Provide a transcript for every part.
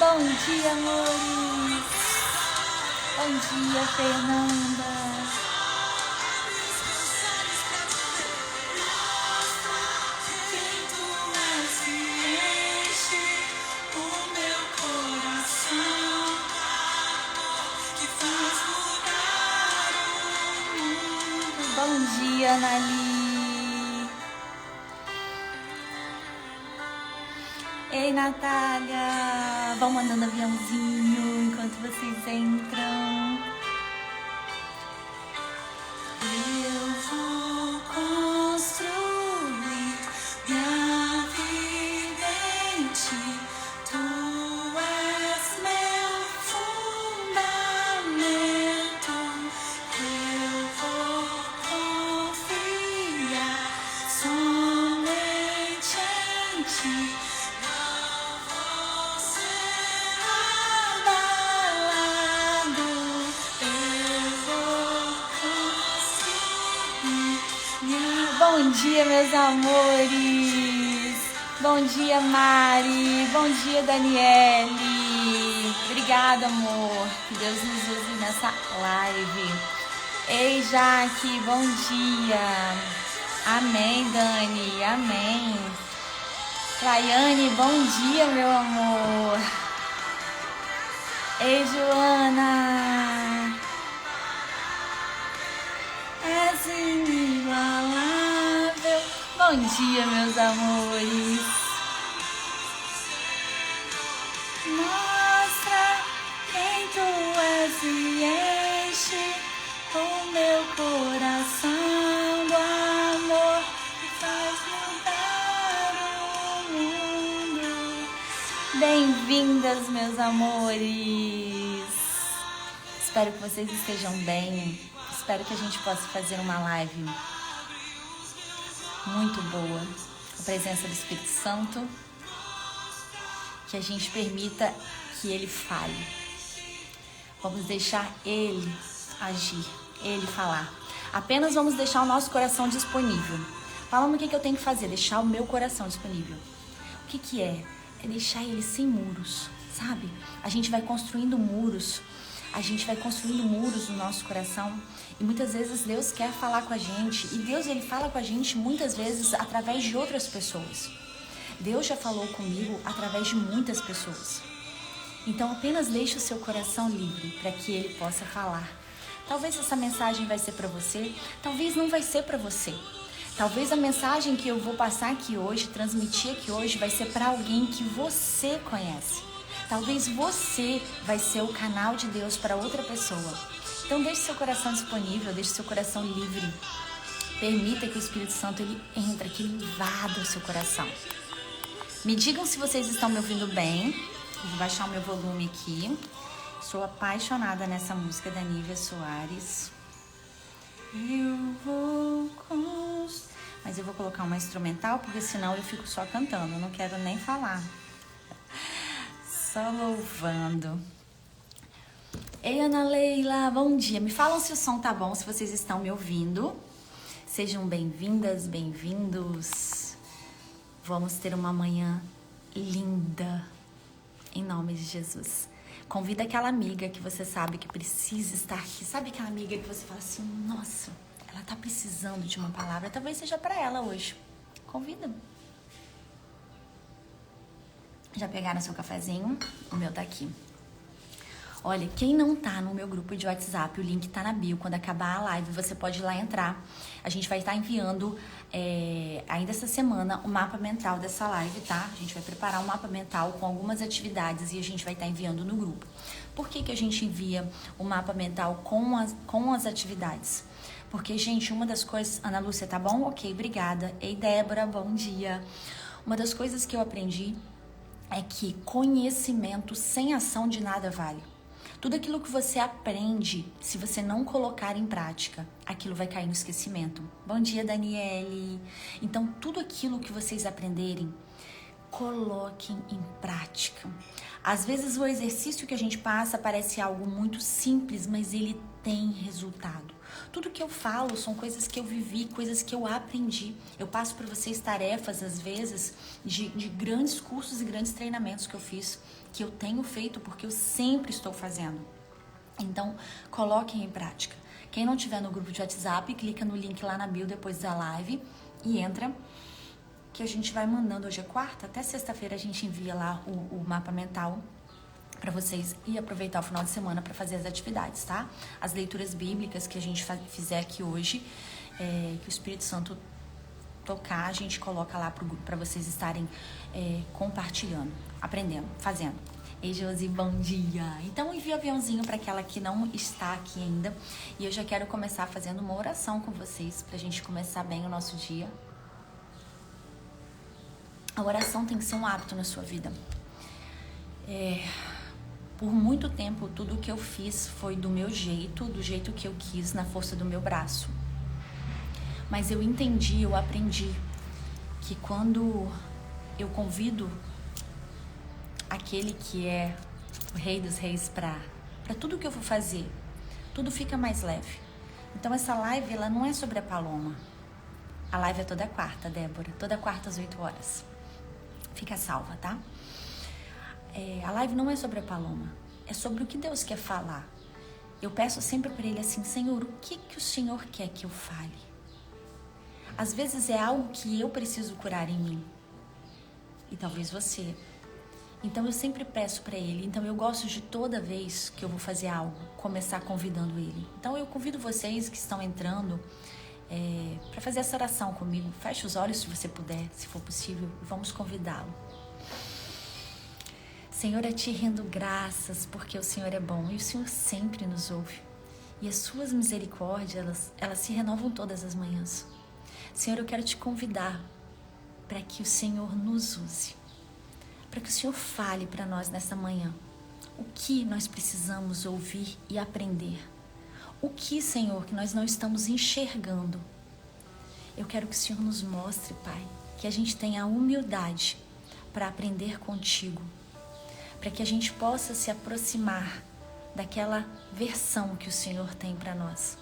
Bom dia, amores. Bom dia, Fernanda. Bom dia, Anali. Ei, Natália. Vão mandando aviãozinho enquanto vocês entram. Eu vou construir minha vida em ti. Tu és meu fundamento. Eu vou confiar somente em ti. Não vou ser abalado. Eu vou conseguir. Bom dia, meus amores. Bom dia, Mari. Bom dia, Daniele. Obrigada, amor. Que Deus nos use nessa live. Ei, Jaque, bom dia. Amém, Dani. Amém. Rayane, bom dia, meu amor. Ei, Joana. És inigualável. Bom dia, meus amores. Mostra quem tu és e enche o meu coração do amor que faz mudar o mundo. Bem-vindas, meus amores. Espero que vocês estejam bem. Espero que a gente possa fazer uma live muito boa, com a presença do Espírito Santo, que a gente permita que Ele fale. Vamos deixar Ele agir, Ele falar. Apenas vamos deixar o nosso coração disponível. Falando o que eu tenho que fazer, deixar o meu coração disponível. O que é? É deixar Ele sem muros, sabe? A gente vai construindo muros. A gente vai construindo muros no nosso coração e muitas vezes Deus quer falar com a gente e Deus ele fala com a gente muitas vezes através de outras pessoas. Deus já falou comigo através de muitas pessoas. Então apenas deixe o seu coração livre para que ele possa falar. Talvez essa mensagem vai ser para você, talvez não vai ser para você. Talvez a mensagem que eu vou passar aqui hoje, transmitir aqui hoje, vai ser para alguém que você conhece. Talvez você vai ser o canal de Deus para outra pessoa. Então deixe seu coração disponível, deixe seu coração livre. Permita que o Espírito Santo ele entre, que ele invada o seu coração. Me digam se vocês estão me ouvindo bem. Vou baixar o meu volume aqui. Sou apaixonada nessa música da Nívia Soares. Mas eu vou colocar uma instrumental, porque senão eu fico só cantando. Eu não quero nem falar. Só louvando. Ei, Ana Leila, bom dia. Me falam se o som tá bom, se vocês estão me ouvindo. Sejam bem-vindas, bem-vindos. Vamos ter uma manhã linda, em nome de Jesus. Convida aquela amiga que você sabe que precisa estar aqui. Sabe aquela amiga que você fala assim, nossa, ela tá precisando de uma palavra. Talvez seja para ela hoje. Convida. Já pegaram seu cafezinho? O meu tá aqui. Olha, quem não tá no meu grupo de WhatsApp, o link tá na bio. Quando acabar a live, você pode ir lá entrar. A gente vai estar enviando, ainda essa semana, o mapa mental dessa live, tá? A gente vai preparar um mapa mental com algumas atividades e a gente vai estar enviando no grupo. Por que a gente envia o mapa mental com as atividades? Porque, gente, uma das coisas... Ana Lúcia, tá bom? Ok, obrigada. Ei, Débora, bom dia. Uma das coisas que eu aprendi é que conhecimento sem ação de nada vale. Tudo aquilo que você aprende, se você não colocar em prática, aquilo vai cair no esquecimento. Bom dia, Daniele. Então, tudo aquilo que vocês aprenderem, coloquem em prática. Às vezes, o exercício que a gente passa parece algo muito simples, mas ele tem resultado. Tudo que eu falo são coisas que eu vivi, coisas que eu aprendi. Eu passo para vocês tarefas, às vezes, de grandes cursos e grandes treinamentos que eu fiz, que eu tenho feito porque eu sempre estou fazendo. Então, coloquem em prática. Quem não tiver no grupo de WhatsApp, clica no link lá na bio depois da live e entra, que a gente vai mandando. Hoje é quarta, até sexta-feira a gente envia lá o mapa mental para vocês e aproveitar o final de semana para fazer as atividades, tá? As leituras bíblicas que a gente fizer aqui hoje, que o Espírito Santo tocar, a gente coloca lá para vocês estarem compartilhando, aprendendo, fazendo. Ei, Josi, bom dia! Então, envia o aviãozinho para aquela que não está aqui ainda. E eu já quero começar fazendo uma oração com vocês, para a gente começar bem o nosso dia. A oração tem que ser um hábito na sua vida. Por muito tempo, tudo que eu fiz foi do meu jeito, do jeito que eu quis, na força do meu braço. Mas eu entendi, eu aprendi que quando eu convido aquele que é o Rei dos Reis para tudo que eu vou fazer, tudo fica mais leve. Então essa live, ela não é sobre a Paloma. A live é toda quarta, Débora, toda quarta às 8 horas. Fica salva, tá? A live não é sobre a Paloma, é sobre o que Deus quer falar. Eu peço sempre para Ele assim, Senhor, o que o Senhor quer que eu fale? Às vezes é algo que eu preciso curar em mim. E talvez você. Então eu sempre peço para Ele. Então eu gosto de toda vez que eu vou fazer algo, começar convidando Ele. Então eu convido vocês que estão entrando para fazer essa oração comigo. Feche os olhos se você puder, se for possível, e vamos convidá-lo. Senhor, a Ti rendo graças porque o Senhor é bom e o Senhor sempre nos ouve. E as Suas misericórdias, elas se renovam todas as manhãs. Senhor, eu quero Te convidar para que o Senhor nos use, para que o Senhor fale para nós nessa manhã o que nós precisamos ouvir e aprender. O que, Senhor, que nós não estamos enxergando. Eu quero que o Senhor nos mostre, Pai, que a gente tenha a humildade para aprender contigo, para que a gente possa se aproximar daquela versão que o Senhor tem para nós.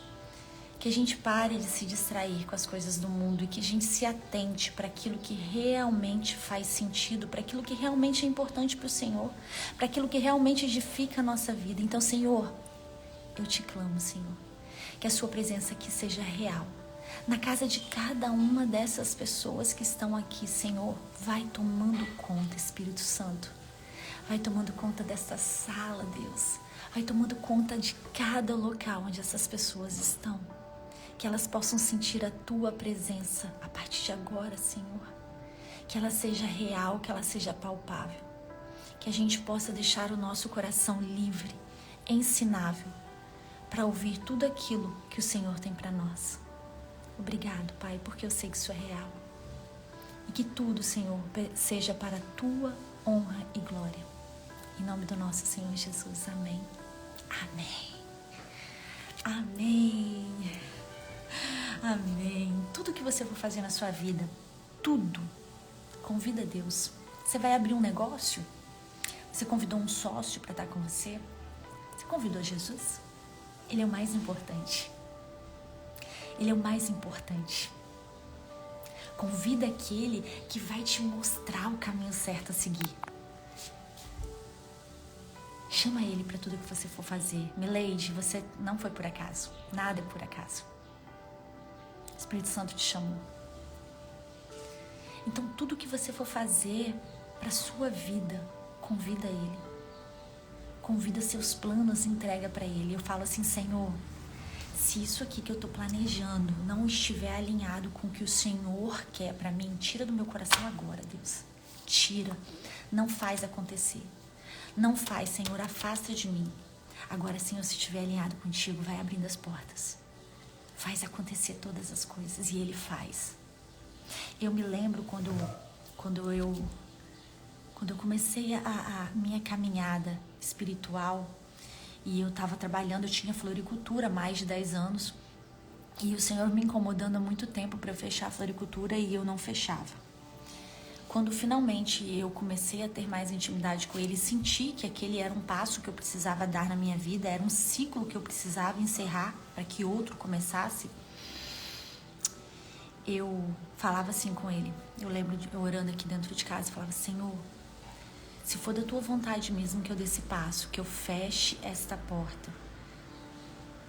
Que a gente pare de se distrair com as coisas do mundo e que a gente se atente para aquilo que realmente faz sentido, para aquilo que realmente é importante para o Senhor, para aquilo que realmente edifica a nossa vida. Então, Senhor, eu Te clamo, Senhor, que a Sua presença aqui seja real. Na casa de cada uma dessas pessoas que estão aqui, Senhor, vai tomando conta, Espírito Santo. Vai tomando conta desta sala, Deus. Vai tomando conta de cada local onde essas pessoas estão. Que elas possam sentir a Tua presença a partir de agora, Senhor. Que ela seja real, que ela seja palpável. Que a gente possa deixar o nosso coração livre, ensinável, para ouvir tudo aquilo que o Senhor tem para nós. Obrigado, Pai, porque eu sei que isso é real. E que tudo, Senhor, seja para a Tua honra e glória. Em nome do nosso Senhor Jesus. Amém. Amém. Amém. Amém. Tudo que você for fazer na sua vida, tudo, convida Deus. Você vai abrir um negócio? Você convidou um sócio para estar com você? Você convidou Jesus? Ele é o mais importante. Ele é o mais importante. Convida aquele que vai te mostrar o caminho certo a seguir. Chama Ele para tudo que você for fazer. Mileide, você não foi por acaso. Nada é por acaso. O Espírito Santo te chamou. Então, tudo que você for fazer para a sua vida, convida Ele. Convida seus planos e entrega para Ele. Eu falo assim, Senhor, se isso aqui que eu estou planejando não estiver alinhado com o que o Senhor quer para mim, tira do meu coração agora, Deus. Tira. Não faz acontecer. Não faz, Senhor, afasta de mim. Agora, Senhor, se estiver alinhado contigo, vai abrindo as portas. Faz acontecer todas as coisas e Ele faz. Eu me lembro quando eu comecei a minha caminhada espiritual e eu estava trabalhando, eu tinha floricultura há mais de 10 anos e o Senhor me incomodando há muito tempo para eu fechar a floricultura e eu não fechava. quando finalmente eu comecei a ter mais intimidade com ele, senti que aquele era um passo que eu precisava dar na minha vida, era um ciclo que eu precisava encerrar para que outro começasse, eu falava assim com ele. Eu lembro de eu orando aqui dentro de casa, eu falava: Senhor, se for da tua vontade mesmo que eu dê esse passo, que eu feche esta porta,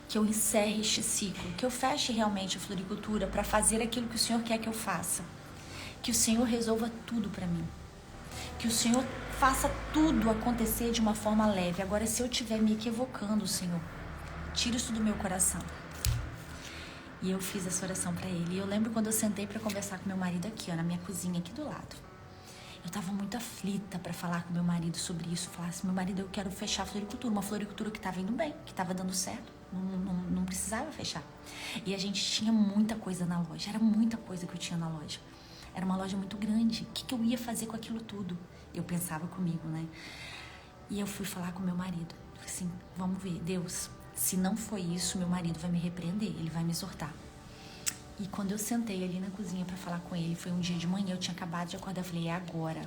que eu encerre este ciclo, que eu feche realmente a floricultura para fazer aquilo que o Senhor quer que eu faça, que o Senhor resolva tudo para mim, que o Senhor faça tudo acontecer de uma forma leve. Agora, se eu estiver me equivocando, Senhor, tira isso do meu coração. E eu fiz essa oração para ele. E eu lembro quando eu sentei para conversar com meu marido aqui, ó, na minha cozinha aqui do lado. Eu tava muito aflita para falar com meu marido sobre isso. Falar assim: meu marido, eu quero fechar a floricultura. Uma floricultura que tava indo bem, que tava dando certo. Não precisava fechar. E a gente tinha muita coisa na loja. Era muita coisa que eu tinha na loja. Era uma loja muito grande. O que eu ia fazer com aquilo tudo? Eu pensava comigo, né? E eu fui falar com meu marido. Falei assim: vamos ver, Deus, se não foi isso, meu marido vai me repreender, ele vai me exortar. E quando eu sentei ali na cozinha para falar com ele, foi um dia de manhã, eu tinha acabado de acordar, eu falei: é agora.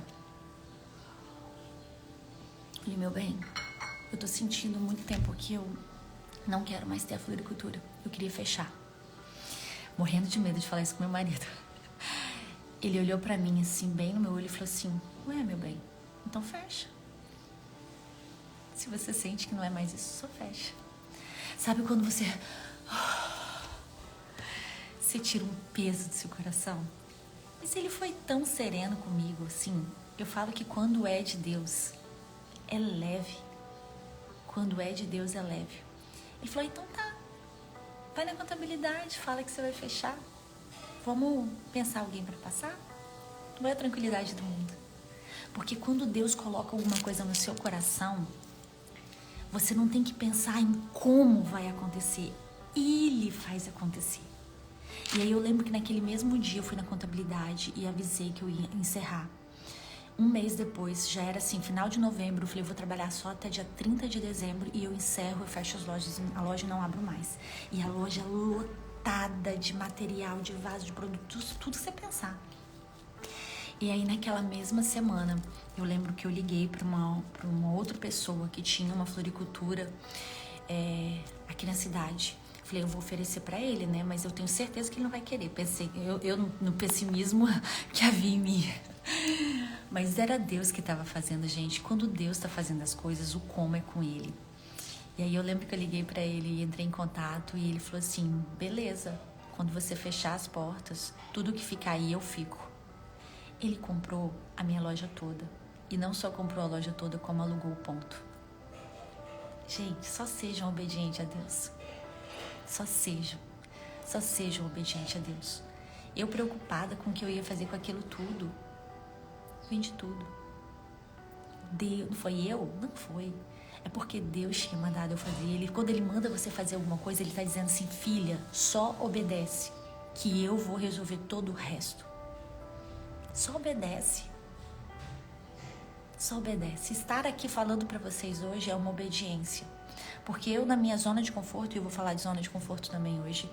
Eu falei: meu bem, eu tô sentindo muito tempo que eu não quero mais ter a floricultura, eu queria fechar. Morrendo de medo de falar isso com meu marido. Ele olhou pra mim assim, bem no meu olho, e falou assim: ué, meu bem, então fecha. Se você sente que não é mais isso, só fecha. Sabe quando você tira um peso do seu coração? Mas ele foi tão sereno comigo, assim. Eu falo que quando é de Deus, é leve. Quando é de Deus, é leve. Ele falou: então tá, vai na contabilidade, fala que você vai fechar. Vamos pensar alguém para passar? Não é a tranquilidade do mundo. Porque quando Deus coloca alguma coisa no seu coração, você não tem que pensar em como vai acontecer. Ele faz acontecer. E aí eu lembro que naquele mesmo dia eu fui na contabilidade e avisei que eu ia encerrar. Um mês depois, já era assim, final de novembro, eu falei: vou trabalhar só até dia 30 de dezembro e eu encerro, eu fecho as lojas, a loja não abro mais. E a loja lotada de material, de vaso, de produtos, tudo que você pensar. E aí naquela mesma semana, eu lembro que eu liguei para uma outra pessoa que tinha uma floricultura aqui na cidade. Falei: eu vou oferecer para ele, né? Mas eu tenho certeza que ele não vai querer. Pensei, eu no pessimismo que havia em mim. Mas era Deus que estava fazendo, gente. Quando Deus está fazendo as coisas, o como é com Ele. E aí eu lembro que eu liguei para ele, entrei em contato e ele falou assim: beleza, quando você fechar as portas, tudo que ficar aí eu fico. Ele comprou a minha loja toda. E não só comprou a loja toda, como alugou o ponto. Gente, só sejam obedientes a Deus. Só sejam obedientes a Deus. Eu preocupada com o que eu ia fazer com aquilo tudo. Vendi tudo. Deus, não foi eu? Não foi. É porque Deus tinha mandado eu fazer. Quando Ele manda você fazer alguma coisa, Ele está dizendo assim: filha, só obedece, que eu vou resolver todo o resto. Só obedece. Só obedece. Estar aqui falando para vocês hoje é uma obediência. Porque eu, na minha zona de conforto, e eu vou falar de zona de conforto também hoje,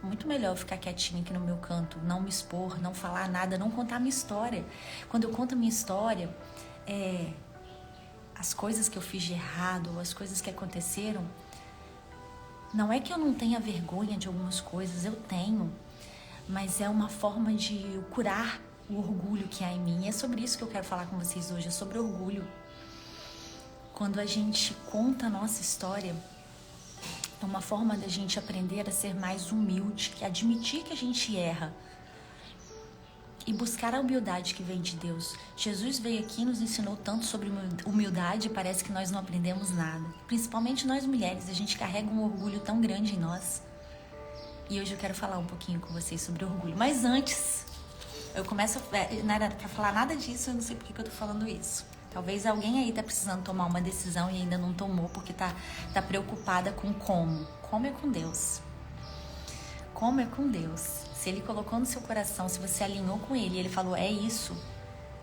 é muito melhor ficar quietinha aqui no meu canto, não me expor, não falar nada, não contar a minha história. Quando eu conto a minha história, as coisas que eu fiz de errado, as coisas que aconteceram, não é que eu não tenha vergonha de algumas coisas, eu tenho, mas é uma forma de curar o orgulho que há em mim. E é sobre isso que eu quero falar com vocês hoje, é sobre orgulho. Quando a gente conta a nossa história, é uma forma da gente aprender a ser mais humilde, que admitir que a gente erra e buscar a humildade que vem de Deus. Jesus veio aqui e nos ensinou tanto sobre humildade, parece que nós não aprendemos nada. Principalmente nós mulheres, a gente carrega um orgulho tão grande em nós. E hoje eu quero falar um pouquinho com vocês sobre orgulho. Mas antes, eu começo, não era pra falar nada disso, eu não sei por que eu tô falando isso. Talvez alguém aí tá precisando tomar uma decisão e ainda não tomou porque tá preocupada com como. Como é com Deus. Como é com Deus. Se Ele colocou no seu coração, se você alinhou com Ele, Ele falou: é isso,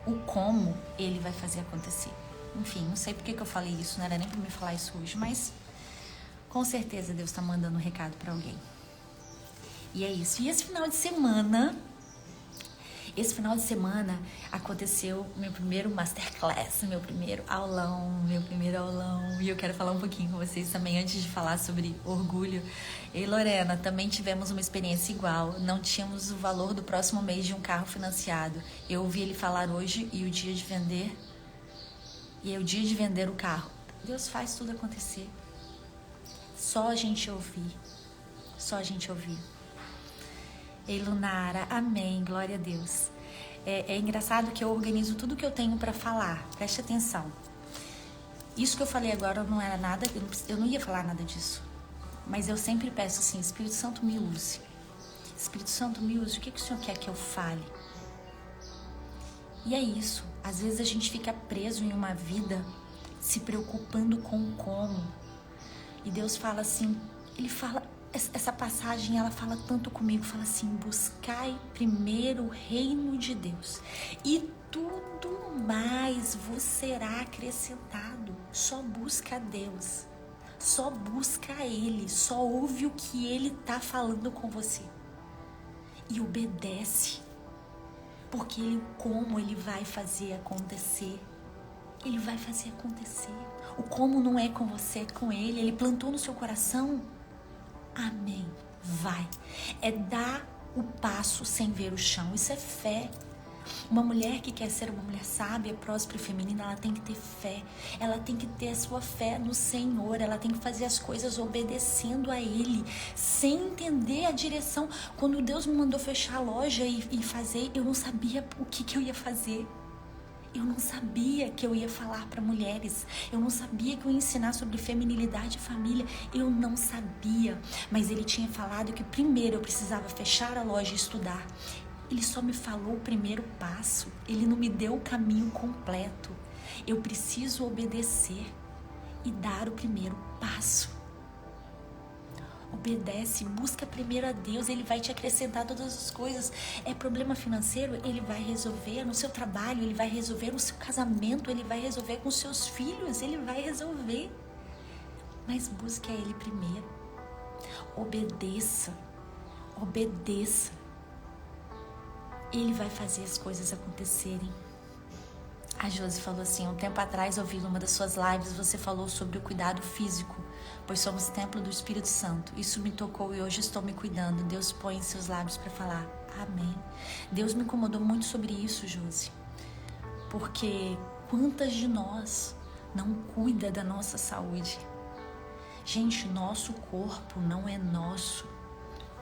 o como Ele vai fazer acontecer. Enfim, não sei por que eu falei isso, não era nem pra me falar isso hoje, mas com certeza Deus tá mandando um recado pra alguém. E é isso. E esse final de semana, Esse final de semana aconteceu meu primeiro masterclass, meu primeiro aulão. E eu quero falar um pouquinho com vocês também, antes de falar sobre orgulho. Eu e Lorena também tivemos uma experiência igual. Não tínhamos o valor do próximo mês de um carro financiado. Eu ouvi ele falar hoje e o dia de vender. E é o dia de vender o carro. Deus faz tudo acontecer. Só a gente ouvir. Só a gente ouvir. Ei, Lunara, amém, glória a Deus. É engraçado que eu organizo tudo que eu tenho para falar, preste atenção. Isso que eu falei agora não era nada, eu não ia falar nada disso. Mas eu sempre peço assim, Espírito Santo me use. Espírito Santo me use, o que o Senhor quer que eu fale? E é isso, às vezes a gente fica preso em uma vida se preocupando com o como. E Deus fala assim, Ele fala... Essa passagem, ela fala tanto comigo, fala assim, buscai primeiro o reino de Deus e tudo mais vos será acrescentado. Só busca a Deus, só busca a Ele, só ouve o que Ele tá falando com você e obedece, porque Ele, como Ele vai fazer acontecer, Ele vai fazer acontecer. O como não é com você, é com Ele. Ele plantou no seu coração. Amém. Vai. É dar o passo sem ver o chão. Isso é fé. Uma mulher que quer ser uma mulher sábia, próspera e feminina, ela tem que ter fé. Ela tem que ter a sua fé no Senhor. Ela tem que fazer as coisas obedecendo a Ele, sem entender a direção. Quando Deus me mandou fechar a loja e fazer, eu não sabia o que eu ia fazer. Eu não sabia que eu ia falar para mulheres. Eu não sabia que eu ia ensinar sobre feminilidade e família. Eu não sabia. Mas Ele tinha falado que primeiro eu precisava fechar a loja e estudar. Ele só me falou o primeiro passo. Ele não me deu o caminho completo. Eu preciso obedecer e dar o primeiro passo. Obedece, busca primeiro a Deus, Ele vai te acrescentar todas as coisas. É problema financeiro, Ele vai resolver. No seu trabalho, Ele vai resolver. No seu casamento, Ele vai resolver. Com seus filhos, Ele vai resolver. Mas busque a Ele primeiro. Obedeça. Obedeça. Ele vai fazer as coisas acontecerem. A Josi falou assim, um tempo atrás, ouvindo uma das suas lives, você falou sobre o cuidado físico, pois somos templo do Espírito Santo. Isso me tocou e hoje estou me cuidando. Deus põe em seus lábios para falar. Amém. Deus me incomodou muito sobre isso, Josi. Porque quantas de nós não cuida da nossa saúde? Gente, nosso corpo não é nosso.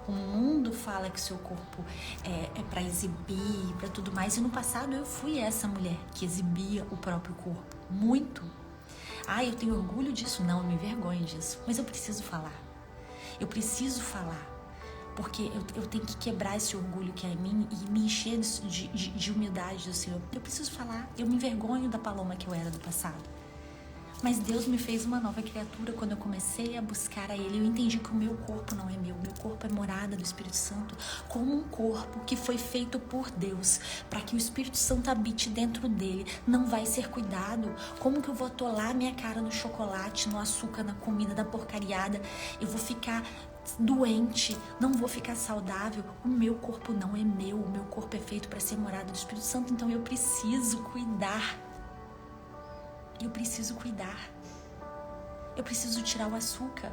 O mundo fala que seu corpo é para exibir, para tudo mais. E no passado eu fui essa mulher que exibia o próprio corpo. Muito. Eu tenho orgulho disso? Não, eu me envergonho disso. Mas eu preciso falar. Eu preciso falar. Porque eu tenho que quebrar esse orgulho que é em mim e me encher de humildade do Senhor. Eu preciso falar. Eu me envergonho da Paloma que eu era do passado. Mas Deus me fez uma nova criatura quando eu comecei a buscar a Ele. Eu entendi que o meu corpo não é meu. Meu corpo é morada do Espírito Santo. Como um corpo que foi feito por Deus para que o Espírito Santo habite dentro dele. Não vai ser cuidado. Como que eu vou atolar minha cara no chocolate, no açúcar, na comida, da porcariada? Eu vou ficar doente, não vou ficar saudável. O meu corpo não é meu. O meu corpo é feito para ser morada do Espírito Santo. Então eu preciso cuidar. Eu preciso cuidar. Eu preciso tirar o açúcar.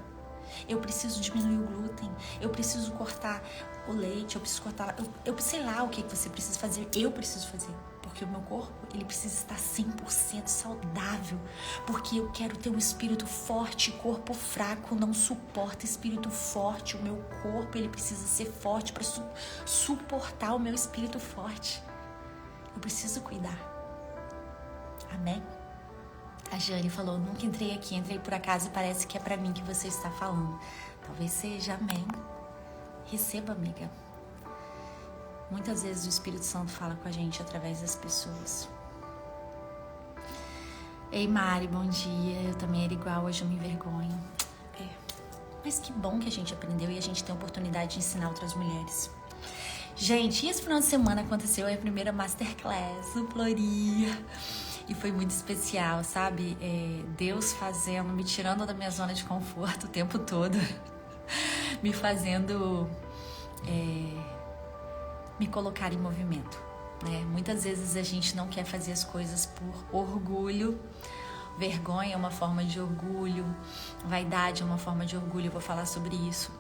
Eu preciso diminuir o glúten. Eu preciso cortar o leite. Eu preciso cortar... Eu sei lá o que você precisa fazer. Eu preciso fazer. Porque o meu corpo, ele precisa estar 100% saudável. Porque eu quero ter um espírito forte. Corpo fraco não suporta espírito forte. O meu corpo, ele precisa ser forte para suportar o meu espírito forte. Eu preciso cuidar. Amém? A Jane falou, nunca entrei aqui, entrei por acaso e parece que é pra mim que você está falando. Talvez seja, amém. Receba, amiga. Muitas vezes o Espírito Santo fala com a gente através das pessoas. Ei, Mari, bom dia. Eu também era igual, hoje eu me envergonho. Mas que bom que a gente aprendeu e a gente tem a oportunidade de ensinar outras mulheres. Gente, esse final de semana aconteceu a primeira Masterclass do Floria. E foi muito especial, sabe? Deus fazendo, me tirando da minha zona de conforto o tempo todo. Me fazendo me colocar em movimento. né? Muitas vezes a gente não quer fazer as coisas por orgulho. Vergonha é uma forma de orgulho, vaidade é uma forma de orgulho, eu vou falar sobre isso.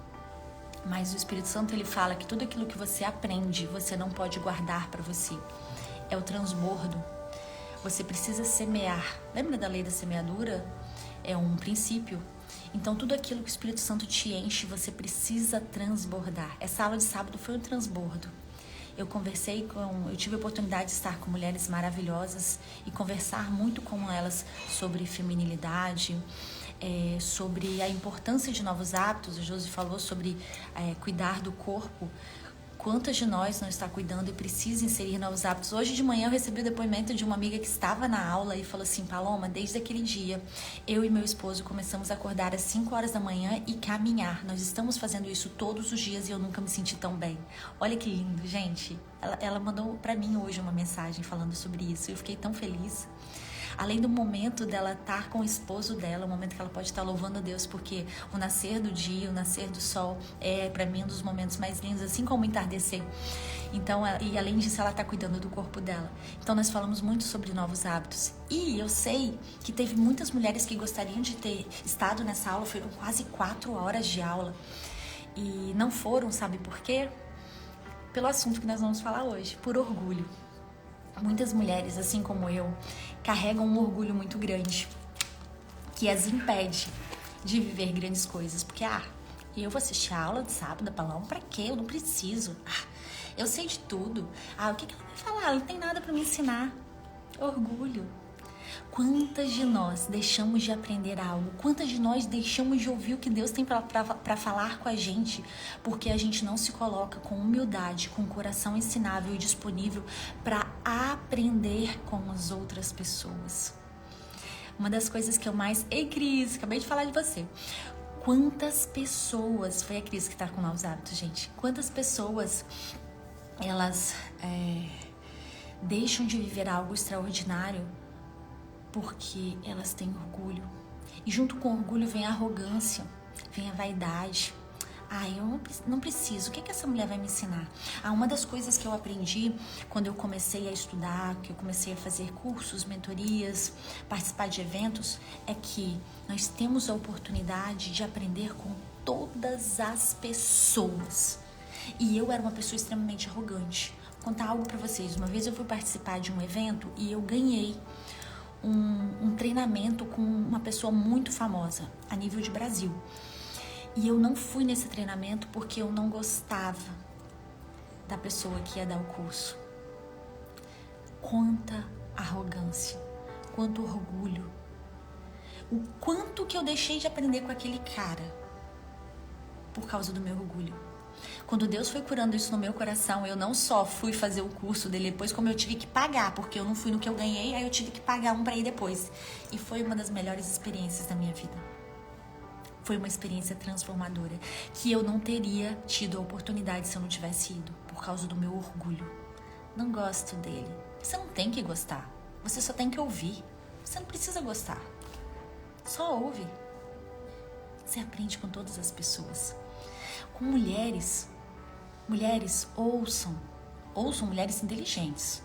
Mas o Espírito Santo, ele fala que tudo aquilo que você aprende, você não pode guardar para você. É o transbordo. Você precisa semear. Lembra da lei da semeadura? É um princípio. Então, tudo aquilo que o Espírito Santo te enche, você precisa transbordar. Essa aula de sábado foi um transbordo. Eu tive a oportunidade de estar com mulheres maravilhosas e conversar muito com elas sobre feminilidade, sobre a importância de novos hábitos. A Josi falou sobre cuidar do corpo. Quantas de nós não está cuidando e precisa inserir novos hábitos? Hoje de manhã eu recebi o depoimento de uma amiga que estava na aula e falou assim: Paloma, desde aquele dia, eu e meu esposo começamos a acordar às 5 horas da manhã e caminhar. Nós estamos fazendo isso todos os dias e eu nunca me senti tão bem. Olha que lindo, gente. Ela mandou para mim hoje uma mensagem falando sobre isso e eu fiquei tão feliz. Além do momento dela estar com o esposo dela, o momento que ela pode estar louvando a Deus, porque o nascer do dia, o nascer do sol é para mim um dos momentos mais lindos, assim como o entardecer. Então, e além disso, ela está cuidando do corpo dela. Então, nós falamos muito sobre novos hábitos. E eu sei que teve muitas mulheres que gostariam de ter estado nessa aula, foram quase 4 horas de aula. E não foram, sabe por quê? Pelo assunto que nós vamos falar hoje, por orgulho. Muitas mulheres, assim como eu, carregam um orgulho muito grande que as impede de viver grandes coisas. Porque, eu vou assistir a aula de sábado da Paloma, pra quê? Eu não preciso. Eu sei de tudo. O que ela vai falar? Ela não tem nada pra me ensinar. Orgulho. Quantas de nós deixamos de aprender algo? Quantas de nós deixamos de ouvir o que Deus tem para falar com a gente? Porque a gente não se coloca com humildade, com o coração ensinável e disponível para aprender com as outras pessoas. Uma das coisas que eu mais... Ei, Cris, acabei de falar de você. Quantas pessoas... Foi a Cris que tá com maus hábitos, gente. Quantas pessoas, elas deixam de viver algo extraordinário porque elas têm orgulho. E junto com o orgulho vem a arrogância, vem a vaidade. Eu não preciso, o que essa mulher vai me ensinar? Uma das coisas que eu aprendi quando eu comecei a estudar, que eu comecei a fazer cursos, mentorias, participar de eventos, é que nós temos a oportunidade de aprender com todas as pessoas. E eu era uma pessoa extremamente arrogante. Vou contar algo pra vocês. Uma vez eu fui participar de um evento e eu ganhei um treinamento com uma pessoa muito famosa a nível de Brasil. E eu não fui nesse treinamento porque eu não gostava da pessoa que ia dar o curso. Quanta arrogância, quanto orgulho. O quanto que eu deixei de aprender com aquele cara por causa do meu orgulho. Quando Deus foi curando isso no meu coração, eu não só fui fazer o curso dele depois, como eu tive que pagar, porque eu não fui no que eu ganhei, aí eu tive que pagar um para ir depois. E foi uma das melhores experiências da minha vida. Foi uma experiência transformadora, que eu não teria tido a oportunidade se eu não tivesse ido, por causa do meu orgulho. Não gosto dele. Você não tem que gostar, você só tem que ouvir. Você não precisa gostar, só ouve. Você aprende com todas as pessoas. Com mulheres, ouçam mulheres inteligentes.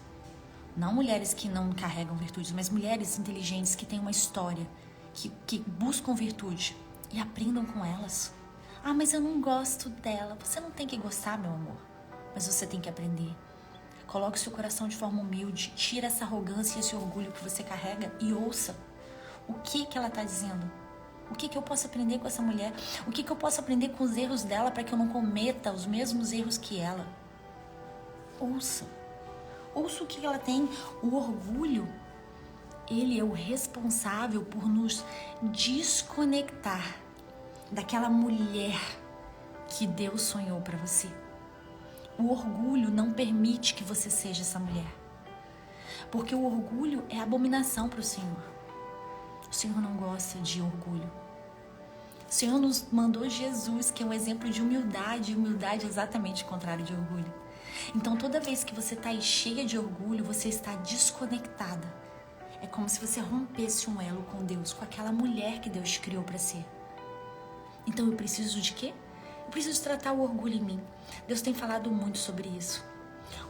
Não mulheres que não carregam virtudes, mas mulheres inteligentes que têm uma história, que buscam virtude e aprendam com elas. Mas eu não gosto dela. Você não tem que gostar, meu amor, mas você tem que aprender. Coloque seu coração de forma humilde, tira essa arrogância e esse orgulho que você carrega e ouça o que ela está dizendo. O que eu posso aprender com essa mulher? O que eu posso aprender com os erros dela para que eu não cometa os mesmos erros que ela? Ouça o que ela tem. O orgulho, ele é o responsável por nos desconectar daquela mulher que Deus sonhou para você. O orgulho não permite que você seja essa mulher, porque o orgulho é abominação para o Senhor. O Senhor não gosta de orgulho. O Senhor nos mandou Jesus, que é um exemplo de humildade, e humildade é exatamente o contrário de orgulho. Então, toda vez que você está cheia de orgulho, você está desconectada. É como se você rompesse um elo com Deus, com aquela mulher que Deus te criou para ser. Então, eu preciso de quê? Eu preciso tratar o orgulho em mim. Deus tem falado muito sobre isso.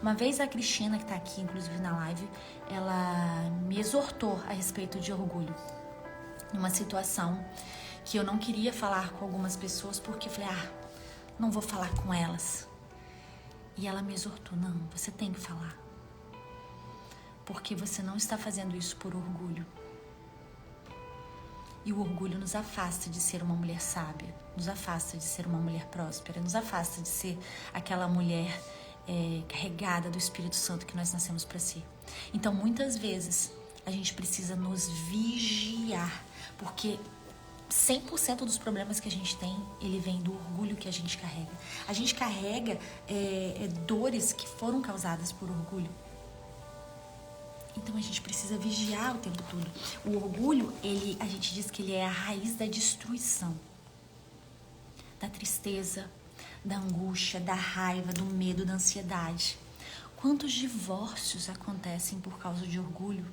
Uma vez a Cristina, que está aqui, inclusive na live, ela me exortou a respeito de orgulho. Numa situação que eu não queria falar com algumas pessoas, porque eu falei, não vou falar com elas. E ela me exortou, não, você tem que falar. Porque você não está fazendo isso por orgulho. E o orgulho nos afasta de ser uma mulher sábia, nos afasta de ser uma mulher próspera, nos afasta de ser aquela mulher carregada do Espírito Santo que nós nascemos para ser. Então, muitas vezes, a gente precisa nos vigiar, porque 100% dos problemas que a gente tem, ele vem do orgulho que a gente carrega. A gente carrega dores que foram causadas por orgulho. Então a gente precisa vigiar o tempo todo. O orgulho, a gente diz que ele é a raiz da destruição, da tristeza, da angústia, da raiva, do medo, da ansiedade. Quantos divórcios acontecem por causa de orgulho?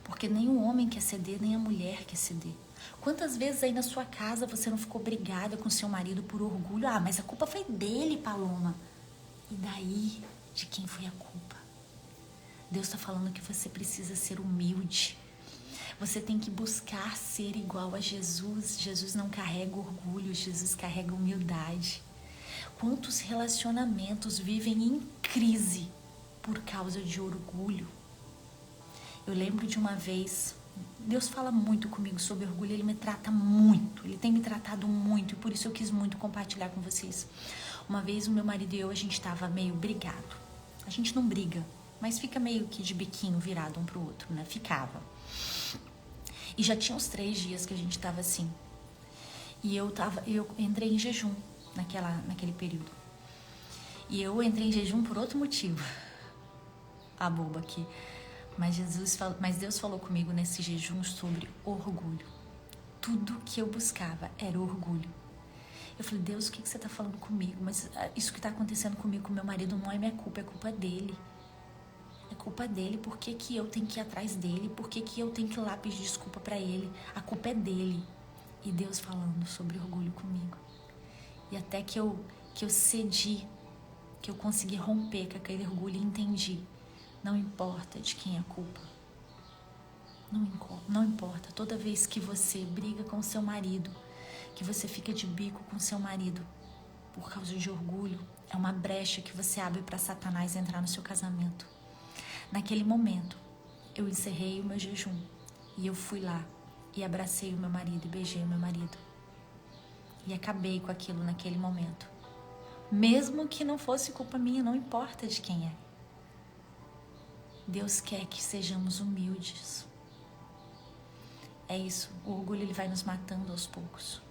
Porque nem o homem quer ceder, nem a mulher quer ceder. Quantas vezes aí na sua casa você não ficou brigada com seu marido por orgulho? Mas a culpa foi dele, Paloma. E daí, de quem foi a culpa? Deus está falando que você precisa ser humilde. Você tem que buscar ser igual a Jesus. Jesus não carrega orgulho, Jesus carrega humildade. Quantos relacionamentos vivem em crise por causa de orgulho? Eu lembro de uma vez, Deus fala muito comigo sobre orgulho, Ele me trata muito, Ele tem me tratado muito, e por isso eu quis muito compartilhar com vocês. Uma vez o meu marido e eu, a gente estava meio brigado. A gente não briga, mas fica meio que de biquinho virado um pro outro, né? Ficava. E já tinha uns 3 dias que a gente tava assim. E eu entrei em jejum naquele período. E eu entrei em jejum por outro motivo. A boba aqui. Mas Deus falou comigo nesse jejum sobre orgulho. Tudo que eu buscava era orgulho. Eu falei, Deus, o que você tá falando comigo? Mas isso que tá acontecendo comigo, com meu marido, não é minha culpa, é culpa dele. É culpa dele, por que eu tenho que ir atrás dele? Por que eu tenho que ir lá pedir desculpa pra ele? A culpa é dele. E Deus falando sobre orgulho comigo. E até que eu cedi, que eu consegui romper com aquele orgulho e entendi. Não importa de quem é a culpa. Não importa. Toda vez que você briga com seu marido, que você fica de bico com seu marido por causa de orgulho, é uma brecha que você abre para Satanás entrar no seu casamento. Naquele momento, eu encerrei o meu jejum e eu fui lá e abracei o meu marido e beijei o meu marido. E acabei com aquilo naquele momento. Mesmo que não fosse culpa minha, não importa de quem é. Deus quer que sejamos humildes. É isso, o orgulho ele vai nos matando aos poucos.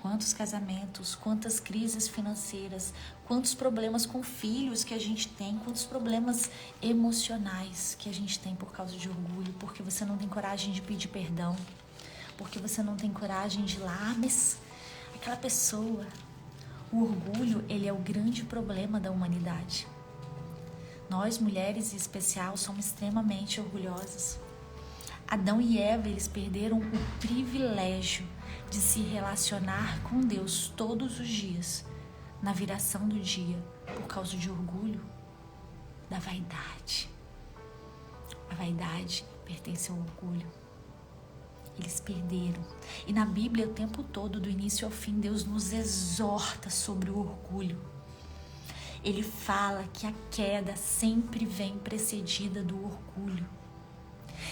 Quantos casamentos, quantas crises financeiras, quantos problemas com filhos que a gente tem, quantos problemas emocionais que a gente tem por causa de orgulho, porque você não tem coragem de pedir perdão, porque você não tem coragem de ir lá, mas aquela pessoa, o orgulho, ele é o grande problema da humanidade. Nós, mulheres em especial, somos extremamente orgulhosas. Adão e Eva, eles perderam o privilégio de se relacionar com Deus todos os dias, na viração do dia, por causa de orgulho, da vaidade. A vaidade pertence ao orgulho. Eles perderam. E na Bíblia, o tempo todo, do início ao fim, Deus nos exorta sobre o orgulho. Ele fala que a queda sempre vem precedida do orgulho.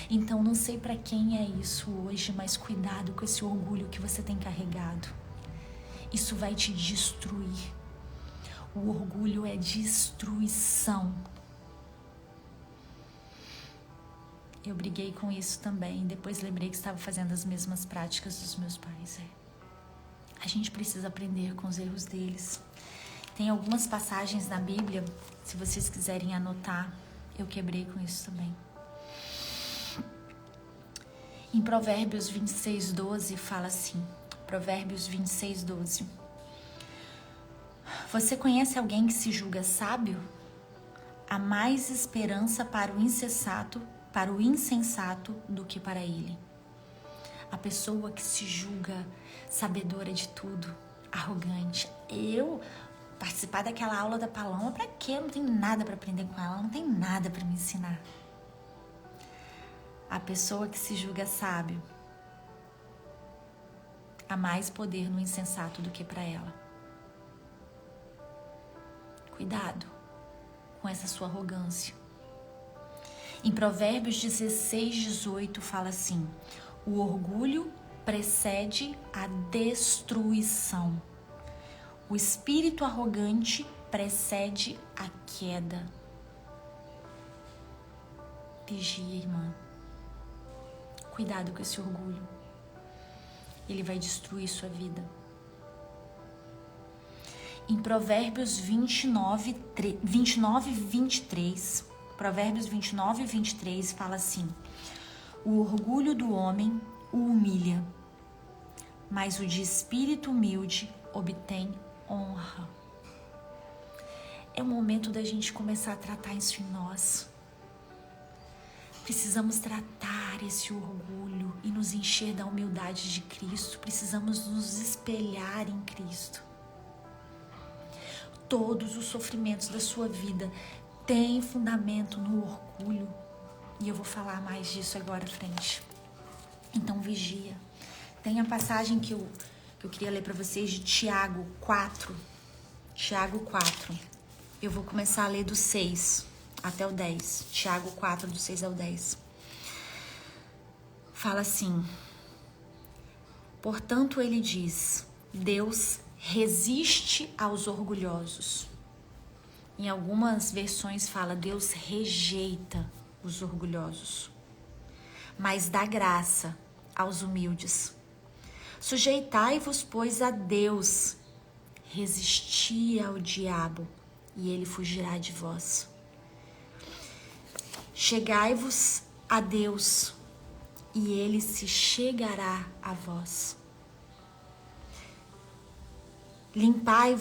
Então, não sei para quem é isso hoje, mas cuidado com esse orgulho que você tem carregado. Isso vai te destruir. O orgulho é destruição. Eu briguei com isso também. Depois lembrei que estava fazendo as mesmas práticas dos meus pais. A gente precisa aprender com os erros deles. Tem algumas passagens na Bíblia, se vocês quiserem anotar, eu quebrei com isso também. Em Provérbios 26:12 fala assim, Provérbios 26:12. Você conhece alguém que se julga sábio? Há mais esperança para o insensato do que para ele. A pessoa que se julga sabedora de tudo, arrogante. participar daquela aula da Paloma, pra quê? Eu não tenho nada para aprender com ela, não tem nada para me ensinar. A pessoa que se julga sábio há mais poder no insensato do que para ela. Cuidado com essa sua arrogância. Em Provérbios 16:18 fala assim: o orgulho precede a destruição. O espírito arrogante precede a queda. Vigia, irmã. Cuidado com esse orgulho. Ele vai destruir sua vida. Em Provérbios 29:23, Provérbios 29:23 fala assim: o orgulho do homem o humilha, mas o de espírito humilde obtém honra. É o momento da gente começar a tratar isso em nós. Precisamos tratar esse orgulho e nos encher da humildade de Cristo. Precisamos nos espelhar em Cristo. Todos os sofrimentos da sua vida têm fundamento no orgulho. E eu vou falar mais disso agora à frente. Então vigia. Tem a passagem que eu queria ler para vocês de Tiago 4. Tiago 4. Eu vou começar a ler do 6 até o 10. Tiago 4, do 6 ao 10. Fala assim: portanto, ele diz, Deus resiste aos orgulhosos. Em algumas versões fala, Deus rejeita os orgulhosos, mas dá graça aos humildes. Sujeitai-vos, pois, a Deus, resisti ao diabo, e ele fugirá de vós. Chegai-vos a Deus, e ele se chegará a vós. Limpai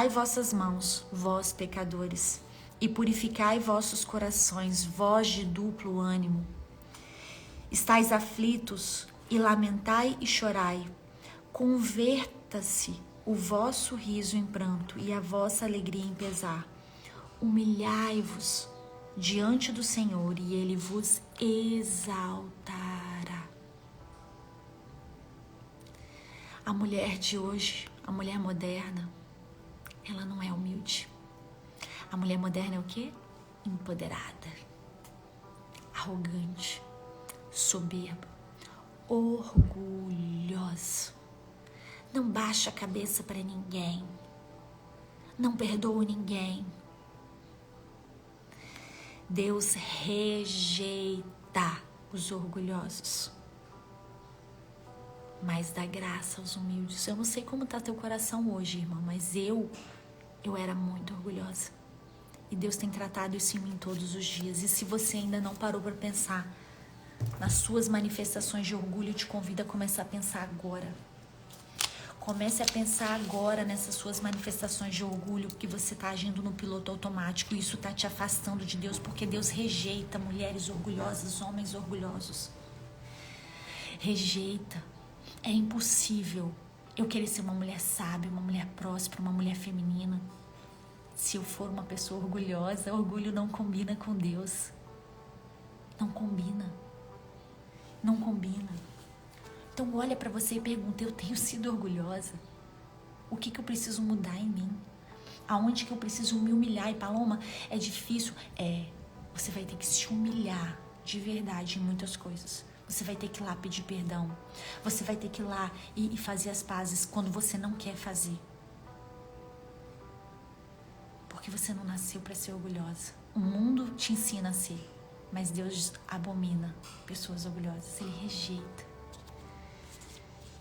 vossas mãos, vós pecadores, e purificai vossos corações, vós de duplo ânimo. Estais aflitos, e lamentai e chorai. Converta-se o vosso riso em pranto, e a vossa alegria em pesar. Humilhai-vos diante do Senhor, e ele vos exaltará. A mulher de hoje, a mulher moderna, ela não é humilde. A mulher moderna é o quê? Empoderada, arrogante, soberba, orgulhosa. Não baixa a cabeça para ninguém. Não perdoa ninguém. Deus rejeita os orgulhosos, mas dá graça aos humildes. Eu não sei como está teu coração hoje, irmão, mas eu era muito orgulhosa. E Deus tem tratado isso em mim todos os dias. E se você ainda não parou para pensar nas suas manifestações de orgulho, eu te convido a começar a pensar agora. Comece a pensar agora nessas suas manifestações de orgulho, porque você está agindo no piloto automático e isso está te afastando de Deus, porque Deus rejeita mulheres orgulhosas, homens orgulhosos. Rejeita. É impossível eu querer ser uma mulher sábia, uma mulher próspera, uma mulher feminina. Se eu for uma pessoa orgulhosa, orgulho não combina com Deus. Não combina. Não combina. Então olha para você e pergunta, eu tenho sido orgulhosa? O que eu preciso mudar em mim? Aonde que eu preciso me humilhar? E Paloma, é difícil? Você vai ter que se humilhar de verdade em muitas coisas. Você vai ter que ir lá pedir perdão. Você vai ter que ir lá e fazer as pazes quando você não quer fazer. Porque você não nasceu para ser orgulhosa. O mundo te ensina a ser, mas Deus abomina pessoas orgulhosas. Ele rejeita.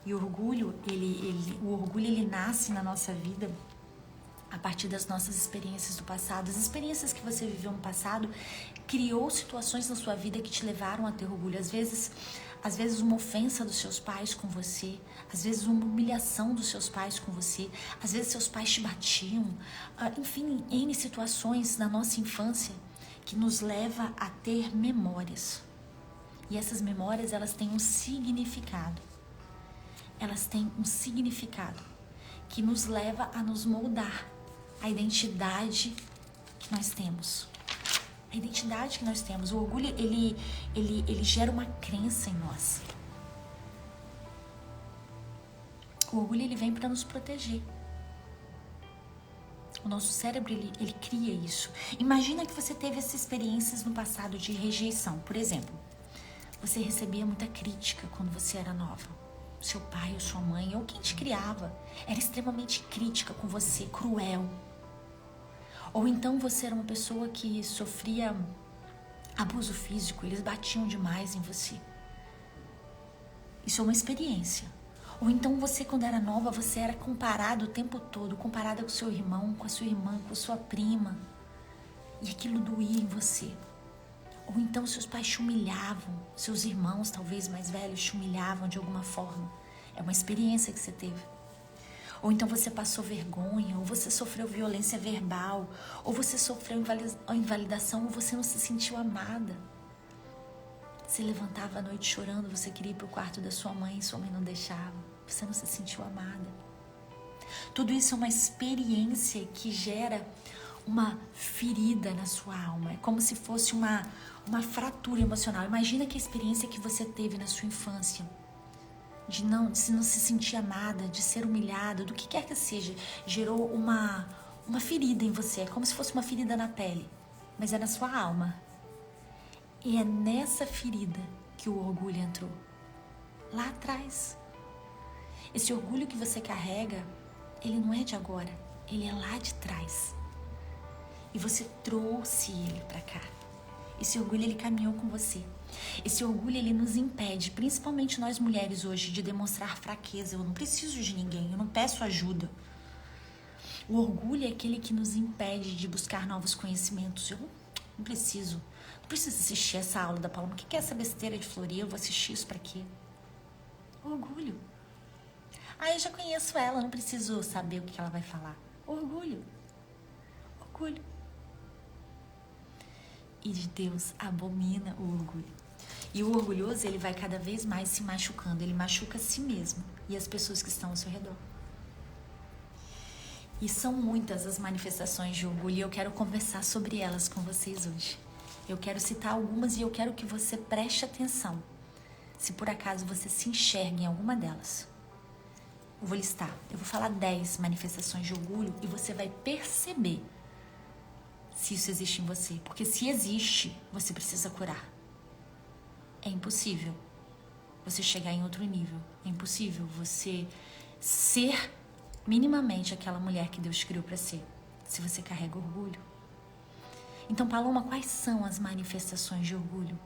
E o orgulho, ele nasce na nossa vida a partir das nossas experiências do passado. As experiências que você viveu no passado criou situações na sua vida que te levaram a ter orgulho. Às vezes uma ofensa dos seus pais com você, às vezes uma humilhação dos seus pais com você, às vezes seus pais te batiam. Enfim, N situações na nossa infância que nos leva a ter memórias. E essas memórias, elas têm um significado. Elas têm um significado que nos leva a nos moldar a identidade que nós temos. A identidade que nós temos. O orgulho, ele gera uma crença em nós. O orgulho, ele vem para nos proteger. O nosso cérebro, ele cria isso. Imagina que você teve essas experiências no passado de rejeição. Por exemplo, você recebia muita crítica quando você era nova. Seu pai ou sua mãe, ou quem te criava, era extremamente crítica com você, cruel. Ou então você era uma pessoa que sofria abuso físico, eles batiam demais em você. Isso é uma experiência. Ou então você, quando era nova, você era comparado o tempo todo, comparada com seu irmão, com a sua irmã, com a sua prima. E aquilo doía em você. Ou então seus pais te humilhavam, seus irmãos, talvez mais velhos, te humilhavam de alguma forma. É uma experiência que você teve. Ou então você passou vergonha, ou você sofreu violência verbal, ou você sofreu invalidação, ou você não se sentiu amada. Você levantava à noite chorando, você queria ir para o quarto da sua mãe não deixava. Você não se sentiu amada. Tudo isso é uma experiência que gera uma ferida na sua alma. É como se fosse uma fratura emocional. Imagina que a experiência que você teve na sua infância, de não se sentir amada, de ser humilhada, do que quer que seja, gerou uma ferida em você. É como se fosse uma ferida na pele, mas é na sua alma. E é nessa ferida que o orgulho entrou. Lá atrás. Esse orgulho que você carrega, ele não é de agora, ele é lá de trás. E você trouxe ele para cá. Esse orgulho, ele caminhou com você. Esse orgulho, ele nos impede, principalmente nós mulheres hoje, de demonstrar fraqueza. Eu não preciso de ninguém, eu não peço ajuda. O orgulho é aquele que nos impede de buscar novos conhecimentos. Eu não preciso assistir essa aula da Paloma. O que é essa besteira de florir? Eu vou assistir isso para quê? Orgulho. Eu já conheço ela, não preciso saber o que ela vai falar. Orgulho. Orgulho. E de Deus abomina o orgulho. E o orgulhoso, ele vai cada vez mais se machucando. Ele machuca a si mesmo e as pessoas que estão ao seu redor. E são muitas as manifestações de orgulho e eu quero conversar sobre elas com vocês hoje. Eu quero citar algumas e eu quero que você preste atenção, se por acaso você se enxerga em alguma delas. Eu vou listar, eu vou falar 10 manifestações de orgulho e você vai perceber se isso existe em você. Porque se existe, você precisa curar. É impossível você chegar em outro nível. É impossível você ser minimamente aquela mulher que Deus criou para ser, se você carrega orgulho. Então, Paloma, quais são as manifestações de orgulho?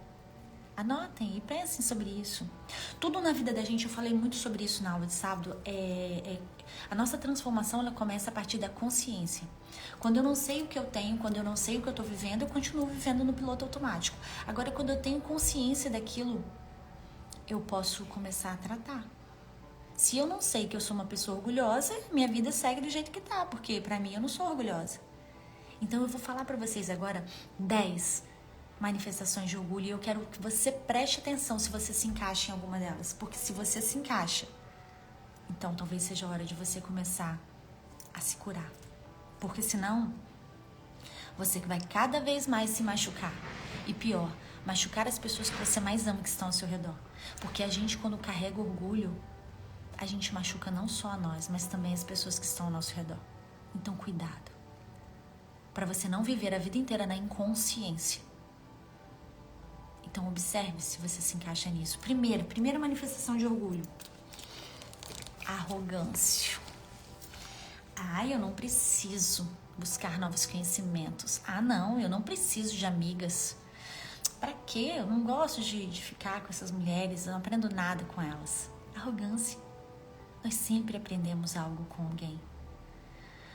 Anotem e pensem sobre isso. Tudo na vida da gente, eu falei muito sobre isso na aula de sábado, a nossa transformação, ela começa a partir da consciência. Quando eu não sei o que eu tenho, quando eu não sei o que eu estou vivendo, eu continuo vivendo no piloto automático. Agora, quando eu tenho consciência daquilo, eu posso começar a tratar. Se eu não sei que eu sou uma pessoa orgulhosa, minha vida segue do jeito que tá, porque pra mim eu não sou orgulhosa. Então eu vou falar pra vocês agora 10 manifestações de orgulho e eu quero que você preste atenção se você se encaixa em alguma delas. Porque se você se encaixa, então talvez seja a hora de você começar a se curar. Porque senão, você vai cada vez mais se machucar. E pior, machucar as pessoas que você mais ama que estão ao seu redor. Porque a gente, quando carrega orgulho, a gente machuca não só a nós, mas também as pessoas que estão ao nosso redor. Então, cuidado. Para você não viver a vida inteira na inconsciência. Então, observe se você se encaixa nisso. Primeira manifestação de orgulho. Arrogância. Eu não preciso buscar novos conhecimentos. Não, eu não preciso de amigas. Para quê? Eu não gosto de ficar com essas mulheres, eu não aprendo nada com elas. Arrogância. Nós sempre aprendemos algo com alguém.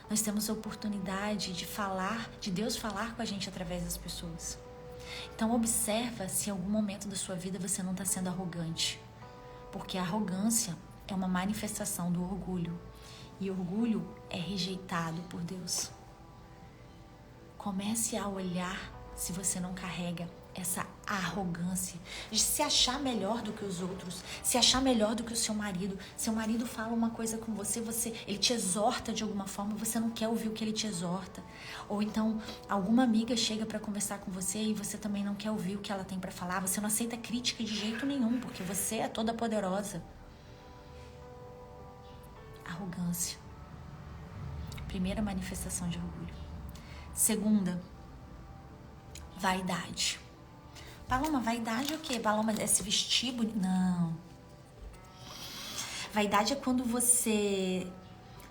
Nós temos a oportunidade de Deus falar com a gente através das pessoas. Então observa se em algum momento da sua vida você não está sendo arrogante. Porque a arrogância é uma manifestação do orgulho. E orgulho é rejeitado por Deus. Comece a olhar se você não carrega essa arrogância de se achar melhor do que os outros, se achar melhor do que o seu marido. Seu marido fala uma coisa com você, ele te exorta de alguma forma, você não quer ouvir o que ele te exorta. Ou então, alguma amiga chega para conversar com você e você também não quer ouvir o que ela tem para falar. Você não aceita crítica de jeito nenhum, porque você é toda poderosa. Arrogância. Primeira manifestação de orgulho. Segunda, vaidade. Paloma, vaidade é o quê? Paloma, é se vestir bonito? Não. Vaidade é quando você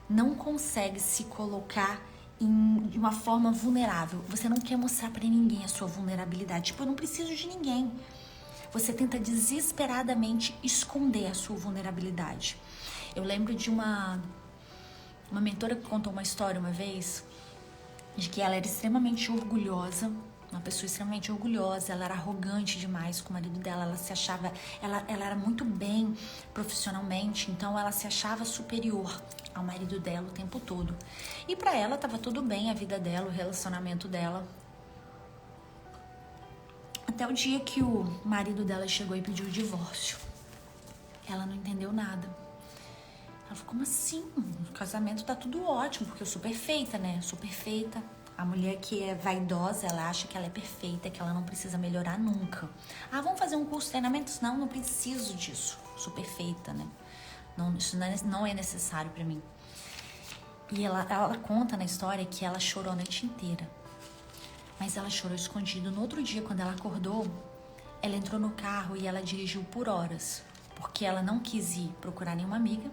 não consegue se colocar de uma forma vulnerável. Você não quer mostrar pra ninguém a sua vulnerabilidade. Tipo, eu não preciso de ninguém. Você tenta desesperadamente esconder a sua vulnerabilidade. Eu lembro de uma mentora que contou uma história uma vez de que ela era extremamente orgulhosa, uma pessoa extremamente orgulhosa, ela era arrogante demais com o marido dela, ela se achava, ela era muito bem profissionalmente, então ela se achava superior ao marido dela o tempo todo. E pra ela tava tudo bem a vida dela, o relacionamento dela. Até o dia que o marido dela chegou e pediu o divórcio. Ela não entendeu nada. Ela falou, como assim? O casamento tá tudo ótimo, porque eu sou perfeita, né? Eu sou perfeita. A mulher que é vaidosa, ela acha que ela é perfeita, que ela não precisa melhorar nunca. Ah, vamos fazer um curso de treinamento? Não, não preciso disso. Sou perfeita, né? Não, isso não é necessário pra mim. E ela conta na história que ela chorou a noite inteira. Mas ela chorou escondido. No outro dia, quando ela acordou, ela entrou no carro e ela dirigiu por horas. Porque ela não quis ir procurar nenhuma amiga.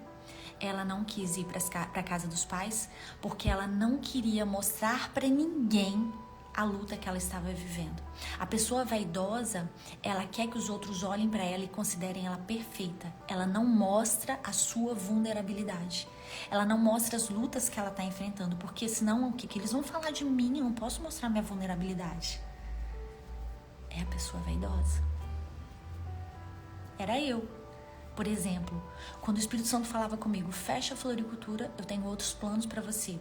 Ela não quis ir para casa dos pais, porque ela não queria mostrar para ninguém a luta que ela estava vivendo. A pessoa vaidosa, ela quer que os outros olhem para ela e considerem ela perfeita. Ela não mostra a sua vulnerabilidade. Ela não mostra as lutas que ela está enfrentando, porque senão o que eles vão falar de mim? Eu não posso mostrar minha vulnerabilidade. É a pessoa vaidosa. Era eu. Por exemplo, quando o Espírito Santo falava comigo, fecha a floricultura, eu tenho outros planos para você.